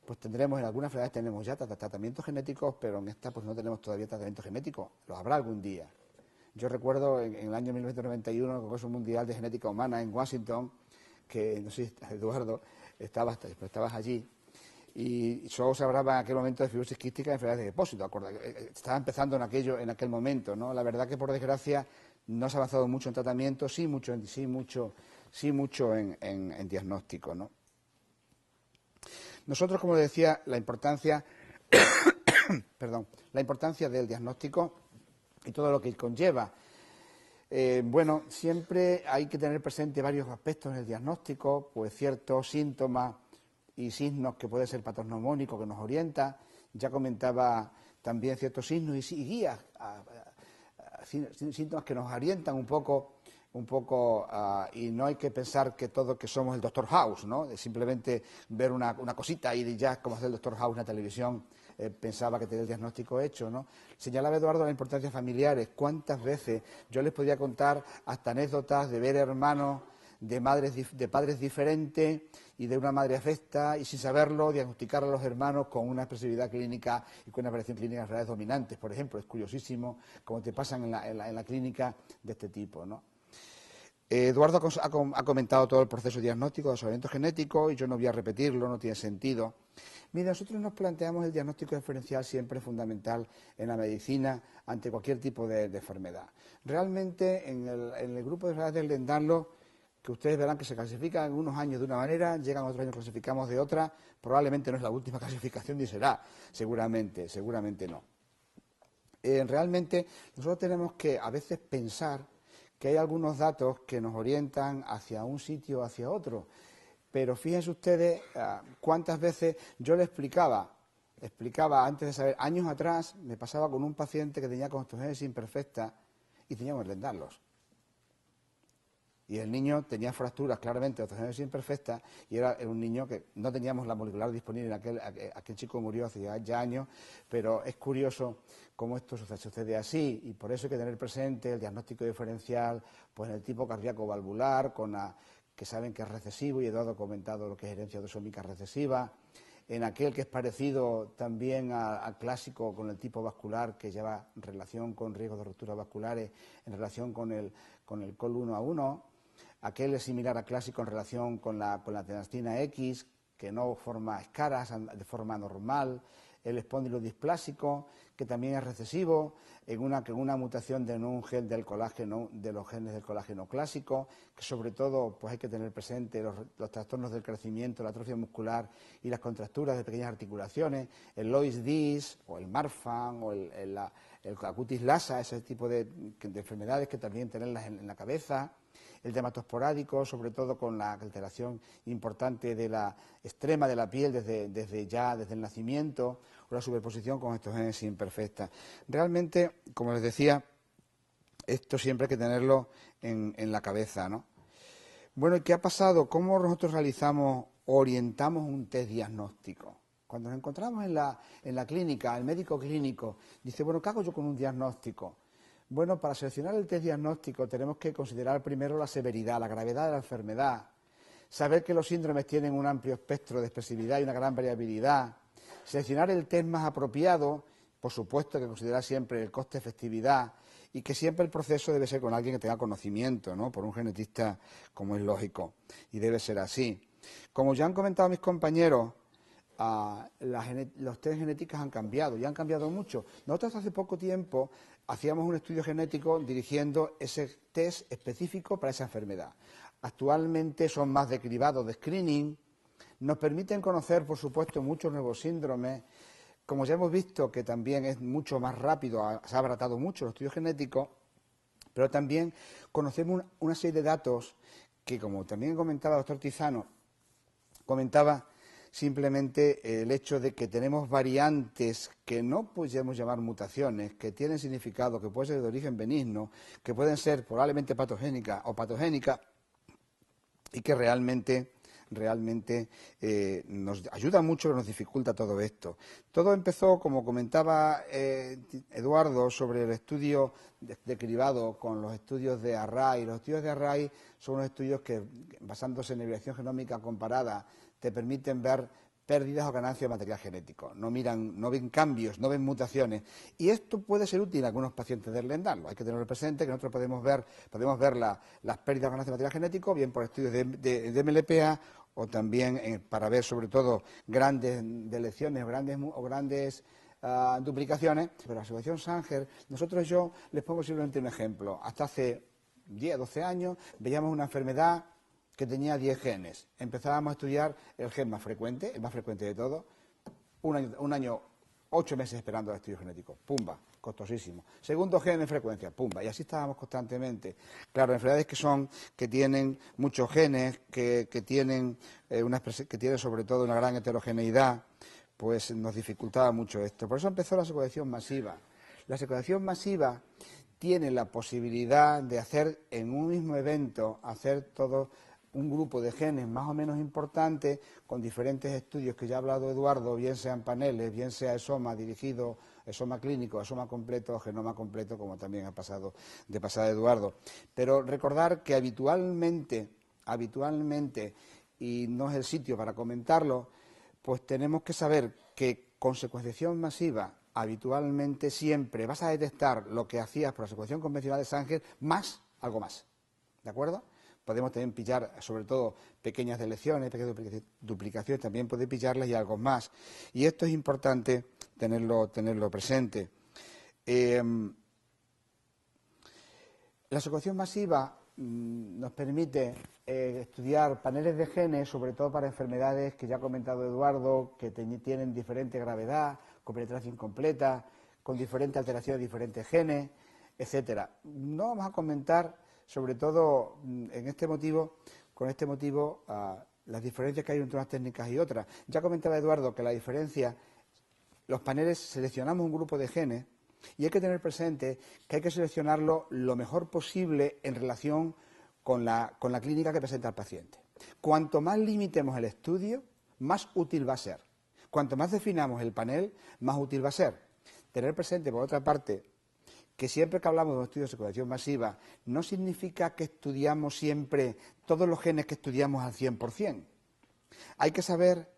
pues tendremos, en algunas enfermedades tenemos ya tratamientos genéticos, pero en esta pues no tenemos todavía tratamiento genético. Los habrá algún día. Yo recuerdo en el año 1991, en el Congreso Mundial de Genética Humana en Washington, que, no sé, Eduardo, estabas allí, y solo se hablaba en aquel momento de fibrosis quística y enfermedades de depósito. Estaba empezando en aquel momento, ¿no? La verdad que, por desgracia, no se ha avanzado mucho en tratamiento, sí mucho en diagnóstico, ¿no? Nosotros, como decía, la importancia del diagnóstico y todo lo que conlleva. Bueno, siempre hay que tener presente varios aspectos en el diagnóstico, pues ciertos síntomas y signos que puede ser patornomónico que nos orienta. Ya comentaba también ciertos signos y guías, síntomas que nos orientan un poco, y no hay que pensar que somos el Dr. House, ¿no? De simplemente ver una cosita y ya, como hace el Dr. House en la televisión, pensaba que tenía el diagnóstico hecho, ¿no? Señalaba Eduardo la importancia familiares. ¿Cuántas veces yo les podía contar hasta anécdotas de ver hermanos de padres diferentes y de una madre afecta, y sin saberlo diagnosticar a los hermanos con una expresividad clínica y con una variación clínica de enfermedades dominantes, por ejemplo? Es curiosísimo cómo te pasan en la clínica de este tipo, ¿no? Eduardo ha comentado todo el proceso diagnóstico de asesoramiento genético y yo no voy a repetirlo, no tiene sentido. Mira, nosotros nos planteamos el diagnóstico diferencial siempre fundamental en la medicina ante cualquier tipo de enfermedad. Realmente en el grupo de enfermedades del Lemdarlo, que ustedes verán que se clasifican en unos años de una manera, llegan otros años clasificamos de otra, probablemente no es la última clasificación ni será, seguramente no. Realmente nosotros tenemos que a veces pensar que hay algunos datos que nos orientan hacia un sitio o hacia otro. Pero fíjense ustedes cuántas veces yo le explicaba antes de saber, años atrás me pasaba con un paciente que tenía costogénesis imperfecta y teníamos que Lemdarlos. Y el niño tenía fracturas claramente de costogénesis imperfecta y era un niño que no teníamos la molecular disponible. Aquel chico murió hace ya años, pero es curioso cómo esto sucede así, y por eso hay que tener presente el diagnóstico diferencial pues en el tipo cardíaco valvular, que saben que es recesivo, y Eduardo ha comentado lo que es herencia autosómica recesiva, en aquel que es parecido también al clásico con el tipo vascular, que lleva relación con riesgos de rupturas vasculares en relación con el COL1A1, aquel es similar al clásico en relación con la tenastina X, que no forma escaras de forma normal, el espondilodisplásico, que también es recesivo, en una mutación de un gen del colágeno, de los genes del colágeno clásico, que sobre todo pues hay que tener presente los trastornos del crecimiento, la atrofia muscular y las contracturas de pequeñas articulaciones, el Loeys-Dietz o el Marfan o el acutis lasa, ese tipo de enfermedades que también tenerlas en la cabeza. El dermatosporádico, sobre todo con la alteración importante de la extrema de la piel desde el nacimiento, o la superposición con estos genes imperfectas. Realmente, como les decía, esto siempre hay que tenerlo en la cabeza, ¿no? Bueno, ¿y qué ha pasado? ¿Cómo nosotros orientamos un test diagnóstico? Cuando nos encontramos en la clínica, el médico clínico dice, bueno, ¿qué hago yo con un diagnóstico? Bueno, para seleccionar el test diagnóstico tenemos que considerar primero la severidad, la gravedad de la enfermedad, saber que los síndromes tienen un amplio espectro de expresividad y una gran variabilidad, seleccionar el test más apropiado, por supuesto que considerar siempre el coste-efectividad, y que siempre el proceso debe ser con alguien que tenga conocimiento, ¿no? Por un genetista, como es lógico, y debe ser así. Como ya han comentado mis compañeros, los test genéticos han cambiado y han cambiado mucho. Nosotros hace poco tiempo hacíamos un estudio genético dirigiendo ese test específico para esa enfermedad. Actualmente son más de cribado, de screening, nos permiten conocer, por supuesto, muchos nuevos síndromes. Como ya hemos visto que también es mucho más rápido, se ha abaratado mucho el estudio genético, pero también conocemos una serie de datos que, como también comentaba el doctor Tizano, comentaba simplemente el hecho de que tenemos variantes que no podemos llamar mutaciones, que tienen significado, que pueden ser de origen benigno, que pueden ser probablemente patogénicas o patogénicas y que realmente nos ayuda mucho, pero nos dificulta todo esto. Todo empezó, como comentaba Eduardo, sobre el estudio de cribado con los estudios de Array. Los estudios de Array son unos estudios que, basándose en evaluación genómica comparada, te permiten ver pérdidas o ganancias de material genético. No ven cambios, no ven mutaciones. Y esto puede ser útil a algunos pacientes de Lerndal. Hay que tenerlo presente, que nosotros podemos ver las pérdidas o ganancias de material genético, bien por estudios de MLPA o también para ver sobre todo grandes deleciones o grandes duplicaciones. Pero la asociación Sanger, yo les pongo simplemente un ejemplo. Hasta hace 10, 12 años veíamos una enfermedad que tenía 10 genes. Empezábamos a estudiar el gen más frecuente, el más frecuente de todos. Un año, 8 meses esperando el estudio genético. Pumba, costosísimo. Segundo gen en frecuencia, pumba. Y así estábamos constantemente. Claro, enfermedades que tienen muchos genes, que tienen sobre todo una gran heterogeneidad, pues nos dificultaba mucho esto. Por eso empezó la secuenciación masiva. La secuenciación masiva tiene la posibilidad de hacer en un mismo evento, hacer todo un grupo de genes más o menos importante, con diferentes estudios que ya ha hablado Eduardo, bien sean paneles, bien sea ESOMA dirigido, ESOMA clínico, ESOMA completo, genoma completo, como también ha pasado de pasada Eduardo. Pero recordar que habitualmente, y no es el sitio para comentarlo, pues tenemos que saber que con secuenciación masiva, habitualmente siempre vas a detectar lo que hacías por la secuenciación convencional de Sanger más algo más. ¿De acuerdo? Podemos también pillar, sobre todo, pequeñas deleciones, pequeñas duplicaciones, también puede pillarlas y algo más. Y esto es importante tenerlo presente. La secuenciación masiva nos permite estudiar paneles de genes, sobre todo para enfermedades que ya ha comentado Eduardo, que tienen diferente gravedad, con penetración incompleta, con diferente alteración de diferentes genes, etcétera. No vamos a comentar, sobre todo con este motivo, las diferencias que hay entre unas técnicas y otras. Ya comentaba Eduardo que la diferencia, los paneles seleccionamos un grupo de genes y hay que tener presente que hay que seleccionarlo lo mejor posible en relación con la clínica que presenta el paciente. Cuanto más limitemos el estudio, más útil va a ser. Cuanto más definamos el panel, más útil va a ser. Tener presente, por otra parte, que siempre que hablamos de un estudio de secuenciación masiva, no significa que estudiamos siempre todos los genes que estudiamos al 100%. Hay que saber,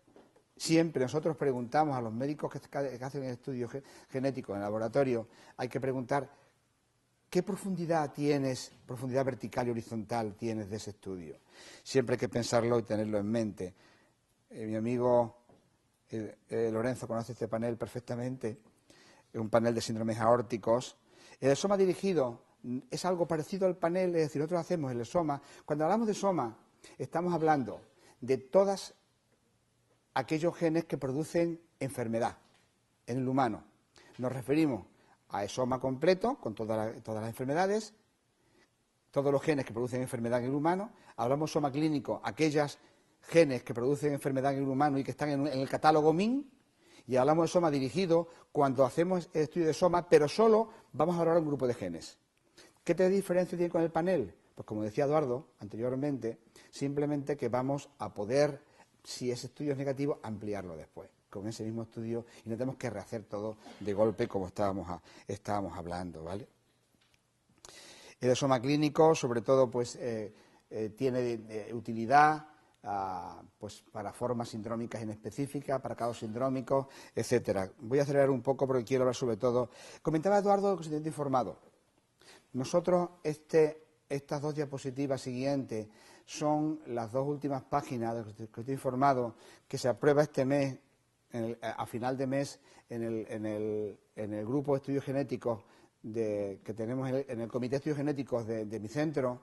siempre nosotros preguntamos a los médicos que hacen el estudio genético en el laboratorio, hay que preguntar qué profundidad vertical y horizontal tienes de ese estudio. Siempre hay que pensarlo y tenerlo en mente. Mi amigo Lorenzo conoce este panel perfectamente, es un panel de síndromes aórticos. El ESOMA dirigido es algo parecido al panel, es decir, nosotros hacemos el ESOMA. Cuando hablamos de ESOMA, estamos hablando de todos aquellos genes que producen enfermedad en el humano. Nos referimos a ESOMA completo, con todas las enfermedades, todos los genes que producen enfermedad en el humano. Hablamos ESOMA clínico, aquellos genes que producen enfermedad en el humano y que están en el catálogo MIN. Y hablamos de ESOMA dirigido cuando hacemos el estudio de ESOMA, pero solo vamos a hablar un grupo de genes. ¿Qué diferencia tiene con el panel? Pues como decía Eduardo anteriormente, simplemente que vamos a poder, si ese estudio es negativo, ampliarlo después, con ese mismo estudio, y no tenemos que rehacer todo de golpe como estábamos hablando, ¿vale? El ESOMA clínico, sobre todo, pues tiene utilidad pues para formas sindrómicas inespecíficas, para casos sindrómicos, etcétera. Voy a acelerar un poco porque quiero hablar sobre todo. Comentaba Eduardo del consentimiento informado. Nosotros, estas dos diapositivas siguientes son las dos últimas páginas de las que estoy informado, que se aprueba este mes, a final de mes, en el grupo de estudios genéticos que tenemos en el Comité de Estudios Genéticos de mi centro,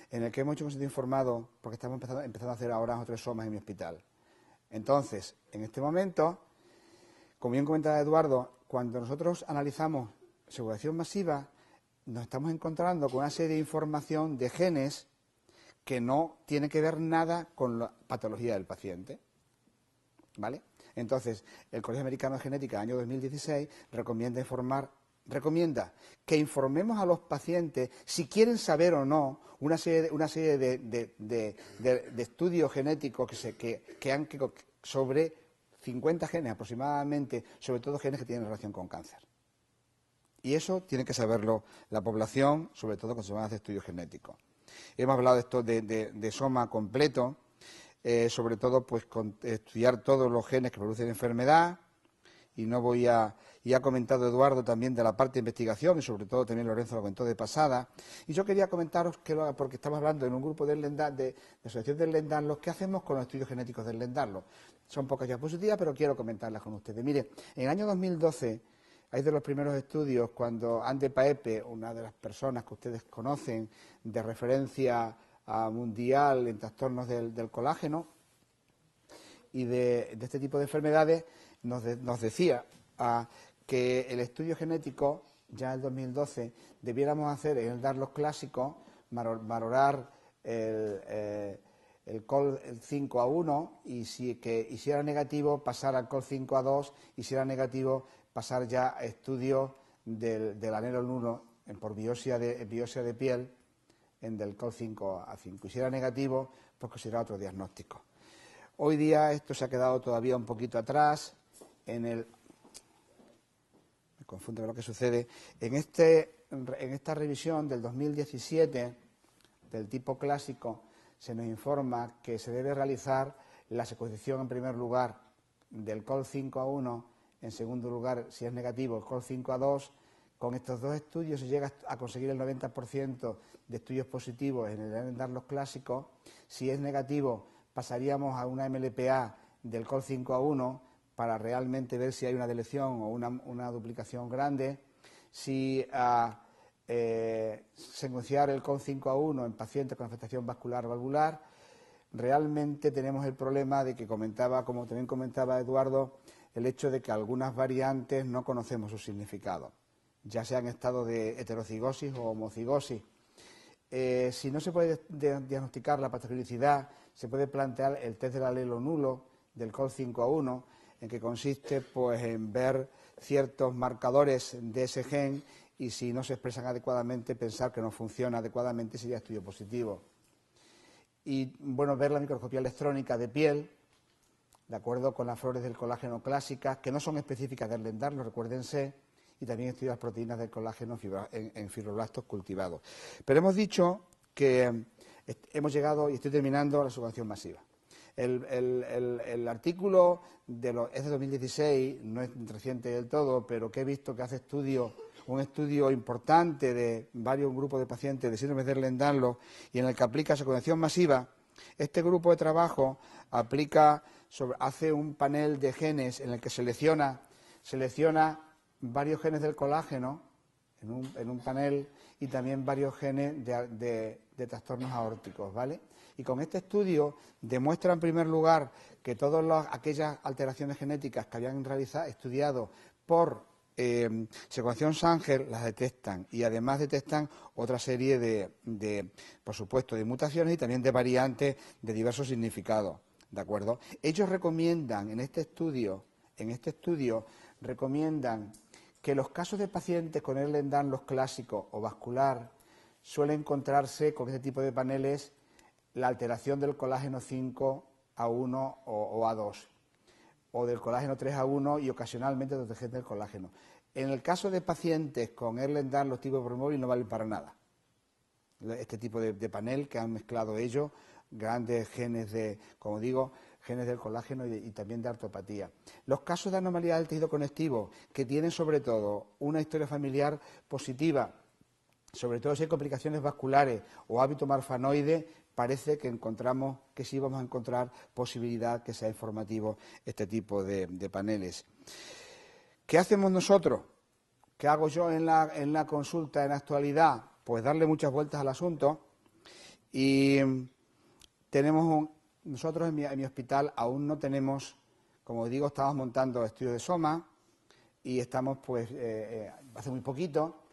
en el que hemos hecho un sitio informado, porque estamos empezando a hacer ahora otros somas en mi hospital. Entonces, en este momento, como bien comentaba Eduardo, cuando nosotros analizamos segregación masiva, nos estamos encontrando con una serie de información de genes que no tiene que ver nada con la patología del paciente, ¿vale? Entonces, el Colegio Americano de Genética, año 2016, recomienda que informemos a los pacientes si quieren saber o no una serie de estudios genéticos sobre 50 genes aproximadamente, sobre todo genes que tienen relación con cáncer. Y eso tiene que saberlo la población, sobre todo cuando se van a hacer estudios genéticos. Hemos hablado de esto de soma completo, sobre todo pues estudiar todos los genes que producen enfermedad, y no voy a... Y ha comentado Eduardo también de la parte de investigación, y sobre todo también Lorenzo lo comentó de pasada. Y yo quería comentaros, porque estamos hablando en un grupo de asociación del Lendanglo, ¿qué hacemos con los estudios genéticos del Lendanglo? Son pocas diapositivas, pero quiero comentarlas con ustedes. Mire, en el año 2012, hay de los primeros estudios cuando Ande Paepe, una de las personas que ustedes conocen de referencia mundial en trastornos del colágeno y de este tipo de enfermedades, nos decía que el estudio genético, ya en el 2012, debiéramos hacer en el dar los clásicos, valorar el COL 5A1 y si era negativo pasar al COL 5A2 y si era negativo pasar ya a estudios del anhelo 1 por biopsia de piel en del COL 5A5. Y si era negativo, pues considerar otro diagnóstico. Hoy día esto se ha quedado todavía un poquito atrás. Me confunde con lo que sucede. En esta revisión del 2017 del tipo clásico se nos informa que se debe realizar la secuenciación en primer lugar del COL 5A1, en segundo lugar, si es negativo, el COL 5A2. Con estos dos estudios se llega a conseguir el 90% de estudios positivos en el dar los clásicos. Si es negativo, pasaríamos a una MLPA del COL 5A1 para realmente ver si hay una deleción o una duplicación grande. Si secuenciar el COL 5A1 en pacientes con afectación vascular o valvular, realmente tenemos el problema de que como también comentaba Eduardo, el hecho de que algunas variantes no conocemos su significado, ya sea en estado de heterocigosis o homocigosis. Si no se puede diagnosticar la patogenicidad, se puede plantear el test del alelo nulo del COL 5A1, en que consiste pues en ver ciertos marcadores de ese gen y si no se expresan adecuadamente, pensar que no funciona adecuadamente sería estudio positivo. Y bueno, ver la microscopía electrónica de piel, de acuerdo con las flores del colágeno clásicas, que no son específicas del Lendanglo, recuérdense, y también estudiar las proteínas del colágeno en fibroblastos cultivados. Pero hemos dicho que hemos llegado, y estoy terminando, a la segregación masiva. El artículo es de 2016, no es reciente del todo, pero que he visto que hace un estudio importante de varios grupos de pacientes de síndrome de Lendanglo y en el que aplica secuenciación masiva. Este grupo de trabajo hace un panel de genes en el que selecciona varios genes del colágeno en un panel y también varios genes de trastornos aórticos, ¿vale? Y con este estudio demuestra en primer lugar que todas aquellas alteraciones genéticas que habían estudiado por secuenciación Sanger las detectan y además detectan otra serie por supuesto, de mutaciones y también de variantes de diversos significados, ¿de acuerdo? Ellos recomiendan en este estudio recomiendan que los casos de pacientes con el Lendanglo clásico o vascular suelen encontrarse con este tipo de paneles la alteración del colágeno 5A1 o A2 o del colágeno 3A1 y ocasionalmente de otros genes del colágeno. En el caso de pacientes con el Lendanglo tipo promóvil no valen para nada. Este tipo de panel que han mezclado ellos, grandes genes como digo, genes del colágeno y también de artropatía. Los casos de anomalía del tejido conectivo que tienen sobre todo una historia familiar positiva, sobre todo si hay complicaciones vasculares o hábito marfanoide, parece que encontramos que sí vamos a encontrar posibilidad que sea informativo este tipo de paneles. ¿Qué hacemos nosotros? ¿Qué hago yo en la consulta en la actualidad? Pues darle muchas vueltas al asunto y nosotros en mi hospital aún no tenemos, como digo, estamos montando estudios de Soma y estamos, pues, hace muy poquito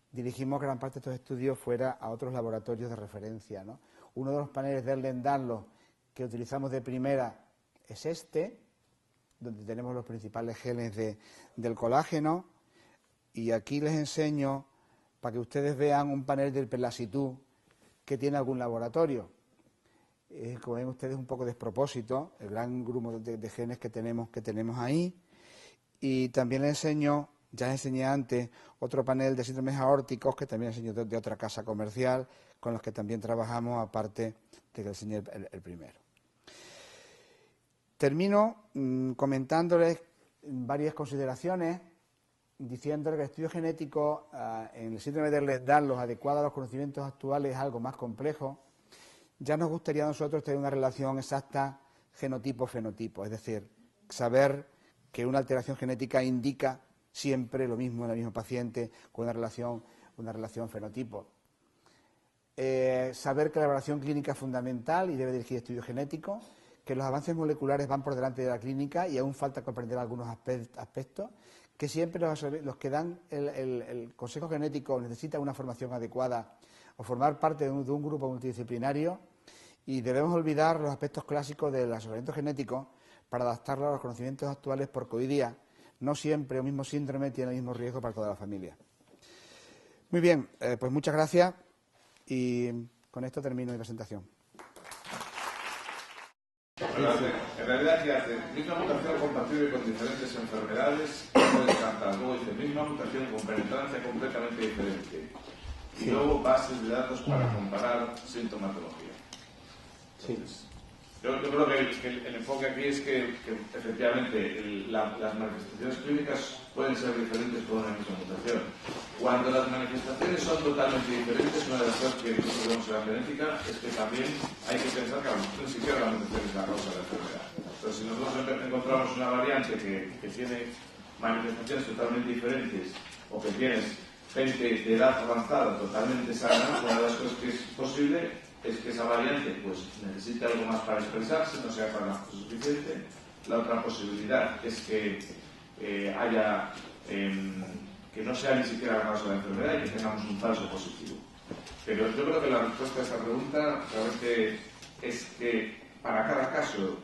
dirigimos gran parte de estos estudios fuera a otros laboratorios de referencia, ¿no? Uno de los paneles de Erlen-Danlos que utilizamos de primera es este, donde tenemos los principales genes del colágeno, y aquí les enseño, para que ustedes vean, un panel del Perlasitud que tiene algún laboratorio. Como ven ustedes, un poco despropósito, el gran grupo de genes que tenemos ahí. Y también les enseño, ya les enseñé antes, otro panel de síndromes aórticos que también enseño de otra casa comercial, con los que también trabajamos, aparte de que enseñé el primero. Termino comentándoles varias consideraciones, diciéndoles que el estudio genético en el síndrome de Ehlers-Danlos, adecuado a los conocimientos actuales, es algo más complejo. Ya nos gustaría a nosotros tener una relación exacta genotipo-fenotipo, es decir, saber que una alteración genética indica siempre lo mismo en el mismo paciente con una relación fenotipo. Saber que la evaluación clínica es fundamental y debe dirigir estudios genéticos, que los avances moleculares van por delante de la clínica y aún falta comprender algunos aspectos, que siempre los que dan el consejo genético necesitan una formación adecuada o formar parte de un grupo multidisciplinario, y debemos olvidar los aspectos clásicos del asesoramiento genético para adaptarlo a los conocimientos actuales, porque hoy día no siempre el mismo síndrome tiene el mismo riesgo para toda la familia. Muy bien, pues muchas gracias y con esto termino mi presentación. En realidad, ¿qué hace? Misma mutación compatible con diferentes enfermedades, no descartar. Luego dice, misma mutación con penetrancia completamente diferente. Y luego bases de datos para comparar sintomatología. Entonces, yo creo que el enfoque aquí es que efectivamente las manifestaciones clínicas pueden ser diferentes por una misma mutación. Cuando las manifestaciones son totalmente diferentes, una de las cosas que nosotros vemos en la genética es que también hay que pensar que a lo mejor ni siquiera la mutación es la causa de la enfermedad. Entonces, si nosotros encontramos una variante que tiene manifestaciones totalmente diferentes, o que tienes gente de edad avanzada totalmente sana, una de las cosas que es posible es que esa variante pues necesite algo más para expresarse, no sea suficiente. La otra posibilidad es que haya que no sea ni siquiera la causa de la enfermedad y que tengamos un falso positivo. Pero yo creo que la respuesta a esta pregunta realmente es que para cada caso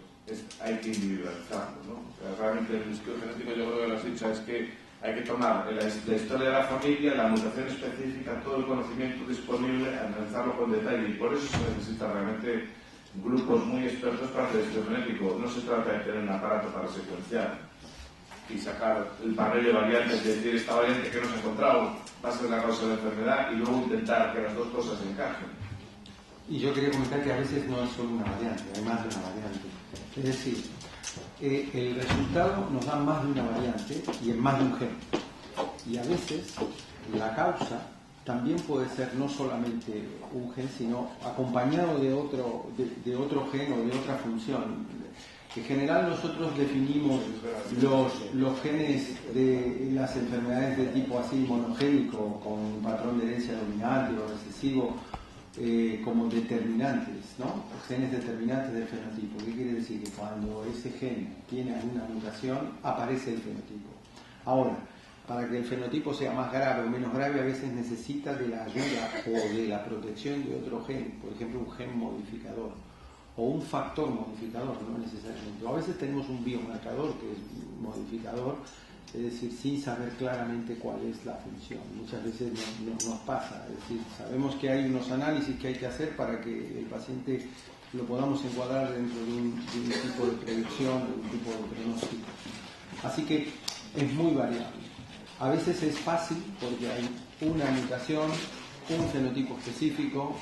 hay que individualizarlo, ¿no? O sea, realmente el estudio genético, yo creo que lo has dicho, es que hay que tomar la historia de la familia, la mutación específica, todo el conocimiento disponible, analizarlo con detalle, y por eso se necesita realmente grupos muy expertos para hacer estudio genético. No se trata de tener un aparato para secuenciar y sacar el panel de variantes y decir esta variante que hemos encontrado va a ser la causa de la enfermedad y luego intentar que las dos cosas encajen. Y yo quería comentar que a veces no es solo una variante, hay más de una variante. Es decir, el resultado nos da más de una variante y en más de un gen. Y a veces la causa también puede ser no solamente un gen, sino acompañado de otro gen o de otra función. En general nosotros definimos los genes de las enfermedades de tipo así monogénico, con un patrón de herencia dominante o recesivo, como determinantes, ¿no? Genes determinantes del fenotipo. ¿Qué quiere decir? Que cuando ese gen tiene alguna mutación, aparece el fenotipo. Ahora, para que el fenotipo sea más grave o menos grave, a veces necesita de la ayuda o de la protección de otro gen, por ejemplo un gen modificador o un factor modificador, no necesariamente. O a veces tenemos un biomarcador que es modificador, es decir, sin saber claramente cuál es la función. Muchas veces nos pasa, es decir, sabemos que hay unos análisis que hay que hacer para que el paciente lo podamos encuadrar dentro de un tipo de predicción, de un tipo de pronóstico. Así que es muy variable. A veces es fácil porque hay una mutación, un fenotipo específico,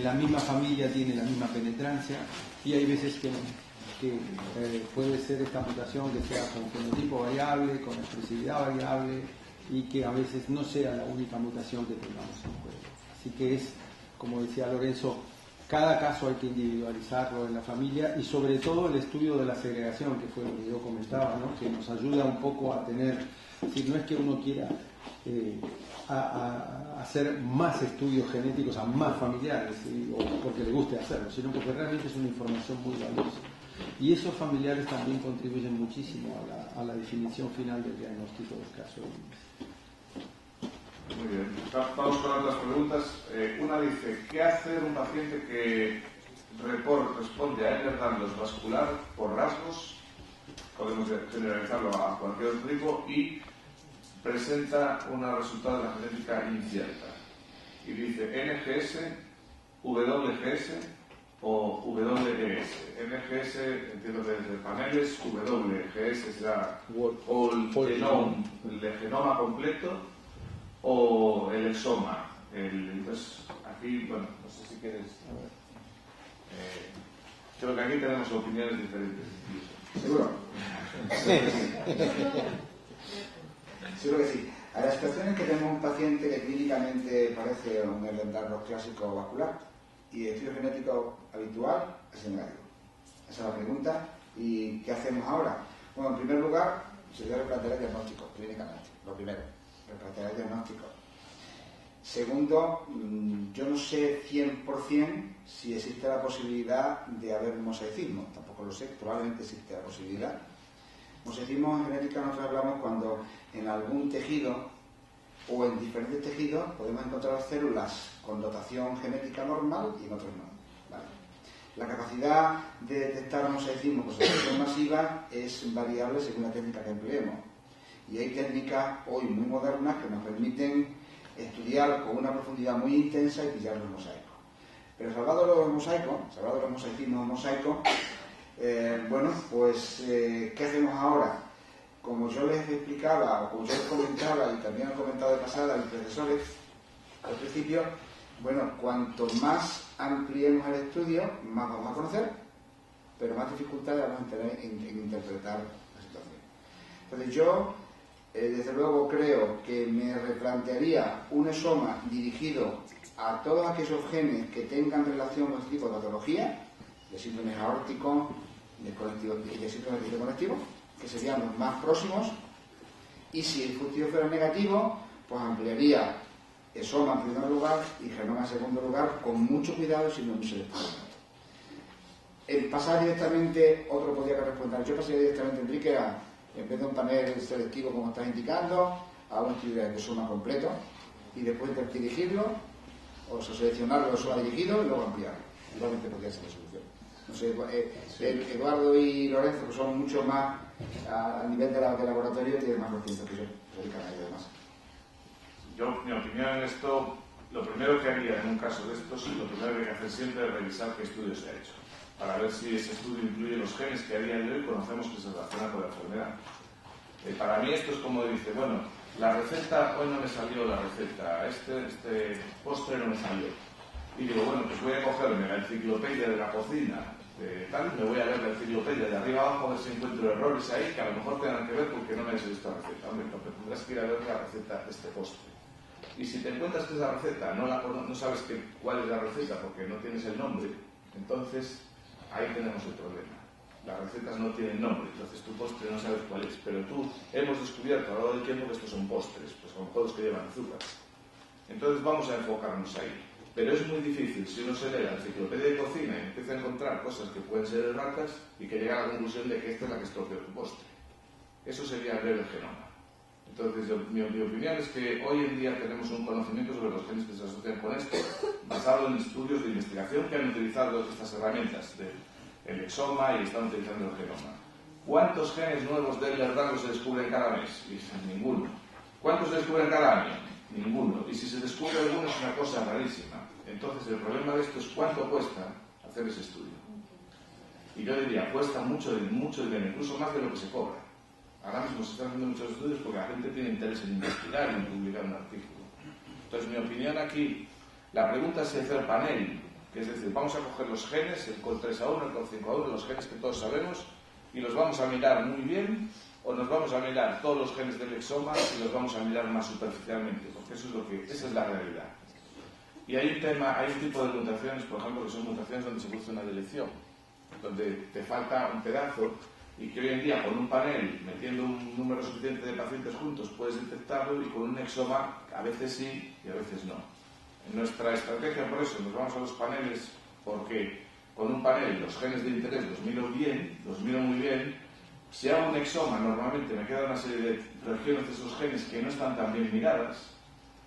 la misma familia tiene la misma penetrancia, y hay veces que puede ser esta mutación que sea con fenotipo variable, con expresividad variable, y que a veces no sea la única mutación que tengamos en juego. Así que es, como decía Lorenzo, cada caso hay que individualizarlo en la familia y sobre todo el estudio de la segregación, que fue lo que yo comentaba, ¿no? Que nos ayuda un poco a tener, es decir, no es que uno quiera a hacer más estudios genéticos a más familiares, ¿sí? O porque le guste hacerlo, sino porque realmente es una información muy valiosa. Y esos familiares también contribuyen muchísimo a la definición final del diagnóstico del caso. Muy bien. Vamos con otras preguntas. Una dice, ¿qué hacer un paciente que responde a Ehlers-Danlos vascular por rasgos? Podemos generalizarlo a cualquier otro tipo y presenta un resultado de la genética incierta. Y dice NGS, WGS o WES. NGS, entiendo que desde paneles, WGS será Whole Genome, el genoma completo, o el exoma. Entonces, aquí, bueno, no sé si quieres... creo que aquí tenemos opiniones diferentes. ¿Seguro? Seguro que sí. A la situación es que tenemos un paciente que clínicamente parece un Ehlers-Danlos clásico vascular y el estudio genético habitual es el negativo. Esa es la pregunta. ¿Y qué hacemos ahora? Bueno, en primer lugar, se debe replantear el diagnóstico clínicamente. Lo primero, replantear el diagnóstico. Segundo, yo no sé 100% si existe la posibilidad de haber mosaicismo. Tampoco lo sé, probablemente existe la posibilidad. Mosaicismo en genética nosotros hablamos cuando en algún tejido o en diferentes tejidos podemos encontrar células con dotación genética normal y en otros no. ¿Vale? La capacidad de detectar mosaicismo con selección masiva es variable según la técnica que empleemos. Y hay técnicas hoy muy modernas que nos permiten estudiar con una profundidad muy intensa y pillar los mosaicos. Pero salvado los mosaicismos mosaicos, bueno, pues, ¿qué hacemos ahora? Como yo les explicaba, o como yo les comentaba, y también han comentado de pasada mis profesores, al principio, bueno, cuanto más ampliemos el estudio, más vamos a conocer, pero más dificultades vamos a tener en interpretar la situación. Entonces yo, desde luego, creo que me replantearía un exoma dirigido a todos aquellos genes que tengan relación con este tipo de patología, de síndromes aórticos, de síndromes de colectivo, que serían los más próximos, y si el estudio fuera negativo, pues ampliaría exoma en primer lugar y genoma en segundo lugar, con mucho cuidado y sin mucho selectivo. Pasar directamente, otro podría responder, yo pasaría directamente, Enrique, en vez de un panel selectivo como estás indicando, a un estudio de exoma completo, y después dirigirlo, o seleccionarlo, exoma dirigido, y luego ampliarlo. Igualmente podría ser la solución. No sé, Eduardo y Lorenzo, que son mucho más a nivel de laboratorio, tienen más conocimiento que yo, se dedican a ello además. Yo, mi opinión en esto, lo primero que haría en un caso de estos, lo primero que hay que hacer siempre es revisar qué estudio se ha hecho, para ver si ese estudio incluye los genes que a día de hoy conocemos que se relacionan con la enfermedad. Para mí esto es como dice, bueno, la receta, hoy no me salió la receta, este postre no me salió. Y digo, bueno, pues voy a cogerme la enciclopedia de la cocina, me voy a ver la enciclopedia de arriba abajo a ver si encuentro errores ahí que a lo mejor tengan que ver porque no me has visto esta receta. Hombre, no, pero tendrás que ir a ver la receta de este postre. Y si te encuentras que esa receta no sabes cuál es la receta porque no tienes el nombre, entonces ahí tenemos el problema. Las recetas no tienen nombre, entonces tu postre no sabes cuál es, pero hemos descubierto a lo largo del tiempo que estos son postres, pues son todos que llevan azúcar. Entonces vamos a enfocarnos ahí. Pero es muy difícil si uno se lee la enciclopedia de cocina y empieza a encontrar cosas que pueden ser erratas y que llega a la conclusión de que esta es la que estropea tu postre. Eso sería ver el genoma. Entonces, mi opinión es que hoy en día tenemos un conocimiento sobre los genes que se asocian con esto, basado en estudios de investigación que han utilizado estas herramientas del exoma y están utilizando el genoma. ¿Cuántos genes nuevos de Ehlers-Danlos se descubren cada mes? Ninguno. ¿Cuántos se descubren cada año? Ninguno. Y si se descubre alguno es una cosa rarísima. Entonces el problema de esto es cuánto cuesta hacer ese estudio. Y yo diría, cuesta mucho dinero, incluso más de lo que se cobra. Ahora mismo se están haciendo muchos estudios porque la gente tiene interés en investigar y en publicar un artículo. Entonces mi opinión aquí, la pregunta es hacer panel, que es decir, vamos a coger los genes, el COL3A1, el COL5A1, los genes que todos sabemos, y los vamos a mirar muy bien, o nos vamos a mirar todos los genes del exoma y los vamos a mirar más superficialmente, porque esa es la realidad. Y hay un tipo de mutaciones, por ejemplo, que son mutaciones donde se produce una deleción, donde te falta un pedazo y que hoy en día con un panel, metiendo un número suficiente de pacientes juntos, puedes detectarlo, y con un exoma a veces sí y a veces no. En nuestra estrategia, por eso, nos vamos a los paneles, porque con un panel los genes de interés los miro muy bien. Si hago un exoma, normalmente me queda una serie de regiones de esos genes que no están tan bien miradas,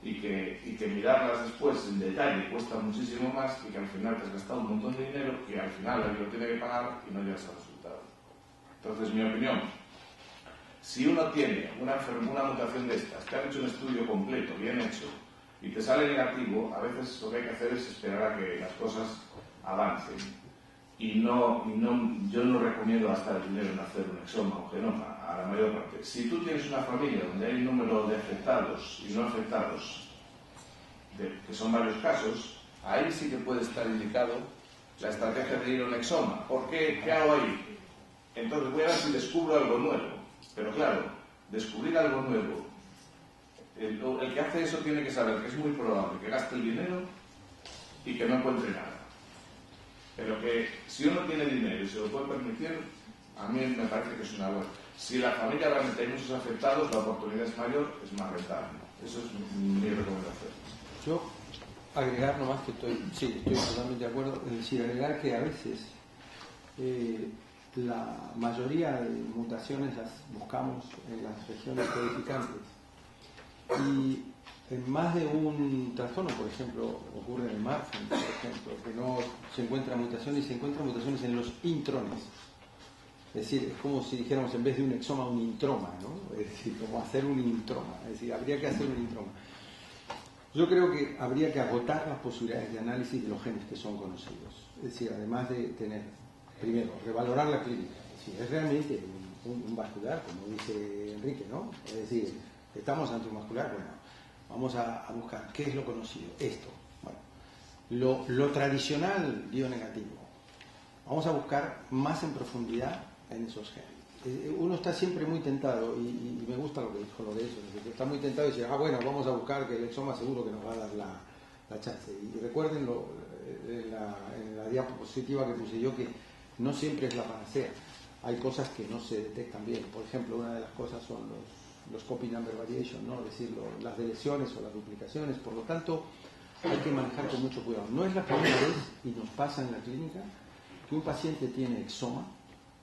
y que mirarlas después en detalle cuesta muchísimo más, y que al final te has gastado un montón de dinero que al final alguien lo tiene que pagar y no llegas al resultado. Entonces, mi opinión, si uno tiene una mutación de estas, te han hecho un estudio completo, bien hecho, y te sale negativo, a veces lo que hay que hacer es esperar a que las cosas avancen. Yo no recomiendo gastar el dinero en hacer un exoma o genoma, a la mayor parte. Si tú tienes una familia donde hay un número de afectados y no afectados, que son varios casos, ahí sí que puede estar indicado la estrategia de ir a un exoma. ¿Por qué? ¿Qué hago ahí? Entonces voy a ver si descubro algo nuevo. Pero claro, descubrir algo nuevo, el que hace eso tiene que saber que es muy probable que gaste el dinero y que no encuentre nada. Pero que si uno tiene dinero y se lo puede permitir, a mí me parece que es una buena. Si la familia realmente hay muchos afectados, la oportunidad es mayor, es más rentable. Eso es mi recomendación. Yo agregar nomás que estoy totalmente de acuerdo, es decir, agregar que a veces la mayoría de mutaciones las buscamos en las regiones codificantes, y en más de un trastorno, por ejemplo, ocurre en el margen, por ejemplo, que no se encuentran mutaciones, y se encuentran mutaciones en los intrones. Es decir, es como si dijéramos en vez de un exoma, un introma, ¿no? Es decir, como hacer un introma. Es decir, habría que hacer un introma. Yo creo que habría que agotar las posibilidades de análisis de los genes que son conocidos. Es decir, además de tener, primero, revalorar la clínica. Es decir, es realmente un vascular, como dice Enrique, ¿no? Es decir, estamos ante un vascular, bueno, vamos a buscar qué es lo conocido. Esto, bueno, lo tradicional bionegativo. Vamos a buscar más en profundidad en esos genes. Uno está siempre muy tentado, y me gusta lo que dijo lo de eso, está muy tentado de decir, bueno, vamos a buscar que el exoma seguro que nos va a dar la chance. Y recuerden en la diapositiva que puse yo, que no siempre es la panacea. Hay cosas que no se detectan bien. Por ejemplo, una de las cosas son los copy number variation, ¿no? Es decir, las deleciones o las duplicaciones. Por lo tanto, hay que manejar con mucho cuidado. No es la primera vez, y nos pasa en la clínica, que un paciente tiene exoma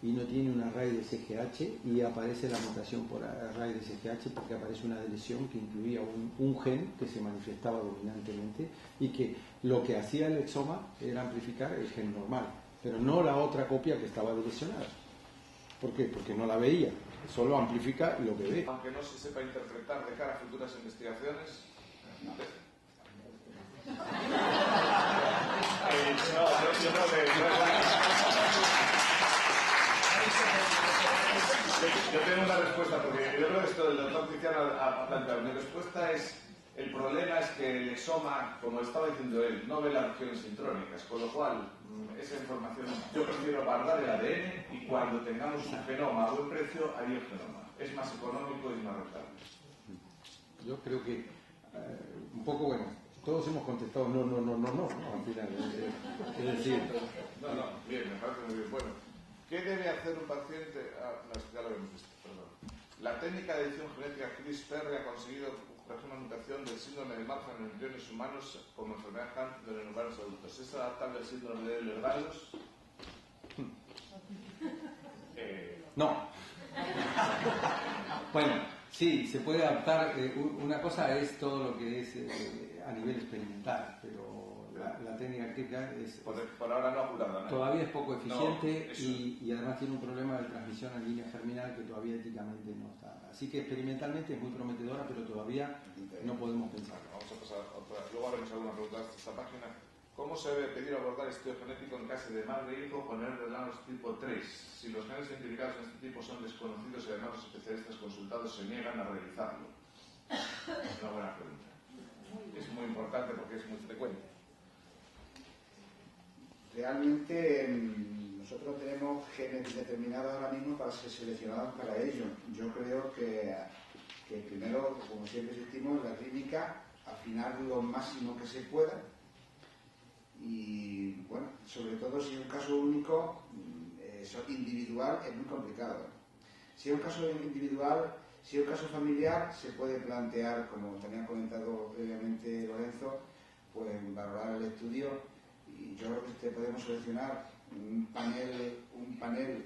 y no tiene un array de SGH, y aparece la mutación por array de SGH porque aparece una deleción que incluía un gen que se manifestaba dominantemente, y que lo que hacía el exoma era amplificar el gen normal, pero no la otra copia que estaba delecionada. ¿Por qué? Porque no la veía, solo amplifica lo que ve. Aunque no se sepa interpretar de cara a futuras investigaciones, yo creo que yo tengo una respuesta, porque yo creo que esto el doctor Tiziano ha planteado. Mi respuesta es: el problema es que el exoma, como estaba diciendo él, no ve las regiones intrónicas, con lo cual esa información, yo prefiero guardar el ADN, y cuando tengamos un genoma a buen precio, ahí el genoma es más económico y más rentable. Yo creo que un poco, bueno, todos hemos contestado no, al final. Es decir, no, bien, me parece muy bien. Bueno, ¿qué debe hacer un paciente? No, ya lo hemos visto, perdón. La técnica de edición genética CRISPR ha conseguido una mutación del síndrome de Marfan en embriones humanos como enfermedad Huntington en humanos adultos. ¿Es adaptable al síndrome de Ehlers-Danlos? No. Bueno, sí, se puede adaptar. Una cosa es todo lo que es a nivel experimental, pero la técnica clínica es... Por ahora no apurada, ¿no? Todavía es poco eficiente, no, y además tiene un problema de transmisión en línea germinal que todavía éticamente no está. Así que experimentalmente es muy prometedora, pero todavía no podemos pensarlo. Vamos a pasar a otra. Luego haremos algunas preguntas de esta página. ¿Cómo se debe pedir abordar estudio genético en caso de madre e hijo con Ehlers-Danlos tipo 3? Si los genes identificados en este tipo son desconocidos y además los especialistas consultados se niegan a realizarlo. Es una buena pregunta. Es muy importante porque es muy frecuente. Realmente nosotros tenemos genes determinados ahora mismo para ser seleccionados para ello. Yo creo que primero, como siempre insistimos, en la clínica, afinar lo máximo que se pueda, Y bueno, sobre todo si es un caso único, individual, es muy complicado. Si es un caso individual, si es un caso familiar, se puede plantear, como también ha comentado previamente Lorenzo, pues valorar el estudio, y yo creo que podemos seleccionar un panel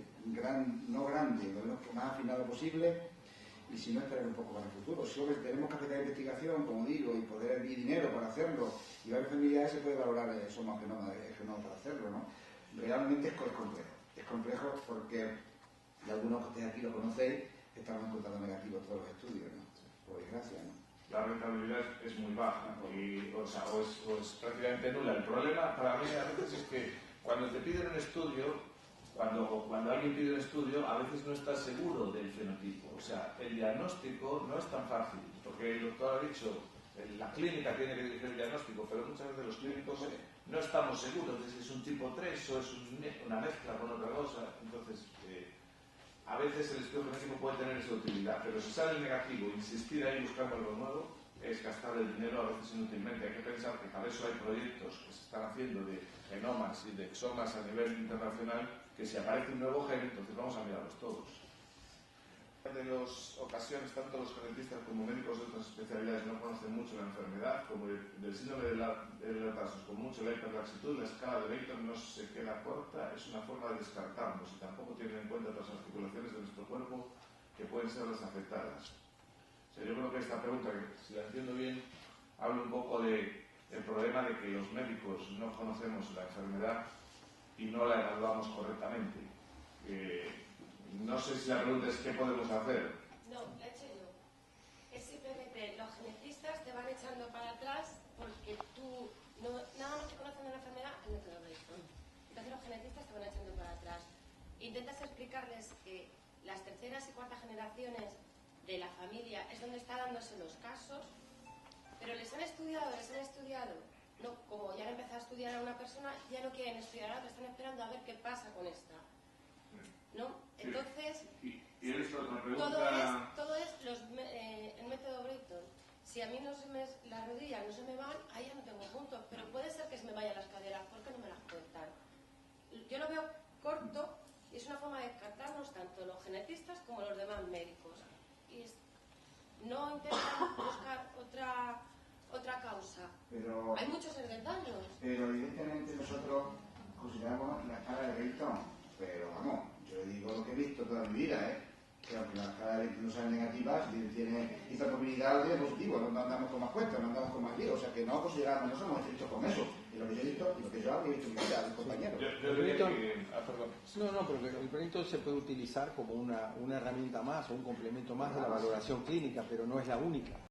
no grande, lo más afinado posible, y si no, esperar un poco para el futuro. Si tenemos capacidad de investigación, como digo, y poder y dinero para hacerlo, y varias familiares, se puede valorar eso más que no para hacerlo, ¿no? Realmente es complejo. Es complejo porque, y algunos que aquí lo conocéis, estamos encontrando negativos todos los estudios, ¿no? Por desgracia, ¿no? La rentabilidad es muy baja, o es prácticamente nula. El problema para mí a veces es que cuando te piden un estudio, cuando alguien pide un estudio, a veces no está seguro del fenotipo. O sea, el diagnóstico no es tan fácil, porque el doctor ha dicho, la clínica tiene que dirigir el diagnóstico, pero muchas veces los clínicos no estamos seguros de si es un tipo 3 o es una mezcla con otra cosa. Entonces, a veces el estudio genético puede tener esa utilidad, pero si sale negativo, insistir ahí buscando algo nuevo es gastar el dinero a veces inútilmente. Hay que pensar que para eso hay proyectos que se están haciendo de genomas y de exomas a nivel internacional, que si aparece un nuevo gen, entonces vamos a mirarlos todos. De las ocasiones, tanto los genetistas como médicos de otras especialidades no conocen mucho la enfermedad, como del síndrome de Lertasos, con mucho la hiperlaxitud, la escala de Beighton no se queda corta, es una forma de descartarnos y tampoco tienen en cuenta otras articulaciones de nuestro cuerpo que pueden ser las afectadas. O sea, yo creo que esta pregunta, que si la entiendo bien, habla un poco del problema de que los médicos no conocemos la enfermedad y no la evaluamos correctamente. No sé si la pregunta es ¿qué podemos hacer? No, la he hecho yo. Es simplemente los genetistas te van echando para atrás porque tú nada más que conocen la enfermedad, no te lo Beighton. Entonces los genetistas te van echando para atrás. Intentas explicarles que las terceras y cuartas generaciones de la familia es donde está dándose los casos, pero les han estudiado, no, como ya han empezado a estudiar a una persona, ya no quieren estudiar a otra, están esperando a ver qué pasa con esta, ¿no? Entonces, ¿Y eres otra pregunta? todo es el método Beighton. Si a mí las rodillas no se me van, ahí ya no tengo puntos, pero puede ser que se me vayan las caderas, ¿por qué no me las cuentan? Yo lo veo corto y es una forma de descartarnos tanto los genetistas como los demás médicos. Y no intentan buscar otra causa. Pero hay muchos engaños. Pero evidentemente nosotros consideramos la escala de Beighton, pero vamos, yo le digo lo que he visto toda mi vida, que aunque la escala de Beighton no sea negativa, tiene hipermovilidad o tiene positivo, no andamos con más cuentas, no andamos con más líos, o sea que no consideramos, no somos estrictos con eso. Y lo que yo he visto, y lo que yo hago, he visto en mi vida, a mis compañeros. No, pero el Beighton se puede utilizar como una herramienta más o un complemento más de la valoración clínica, pero no es la única.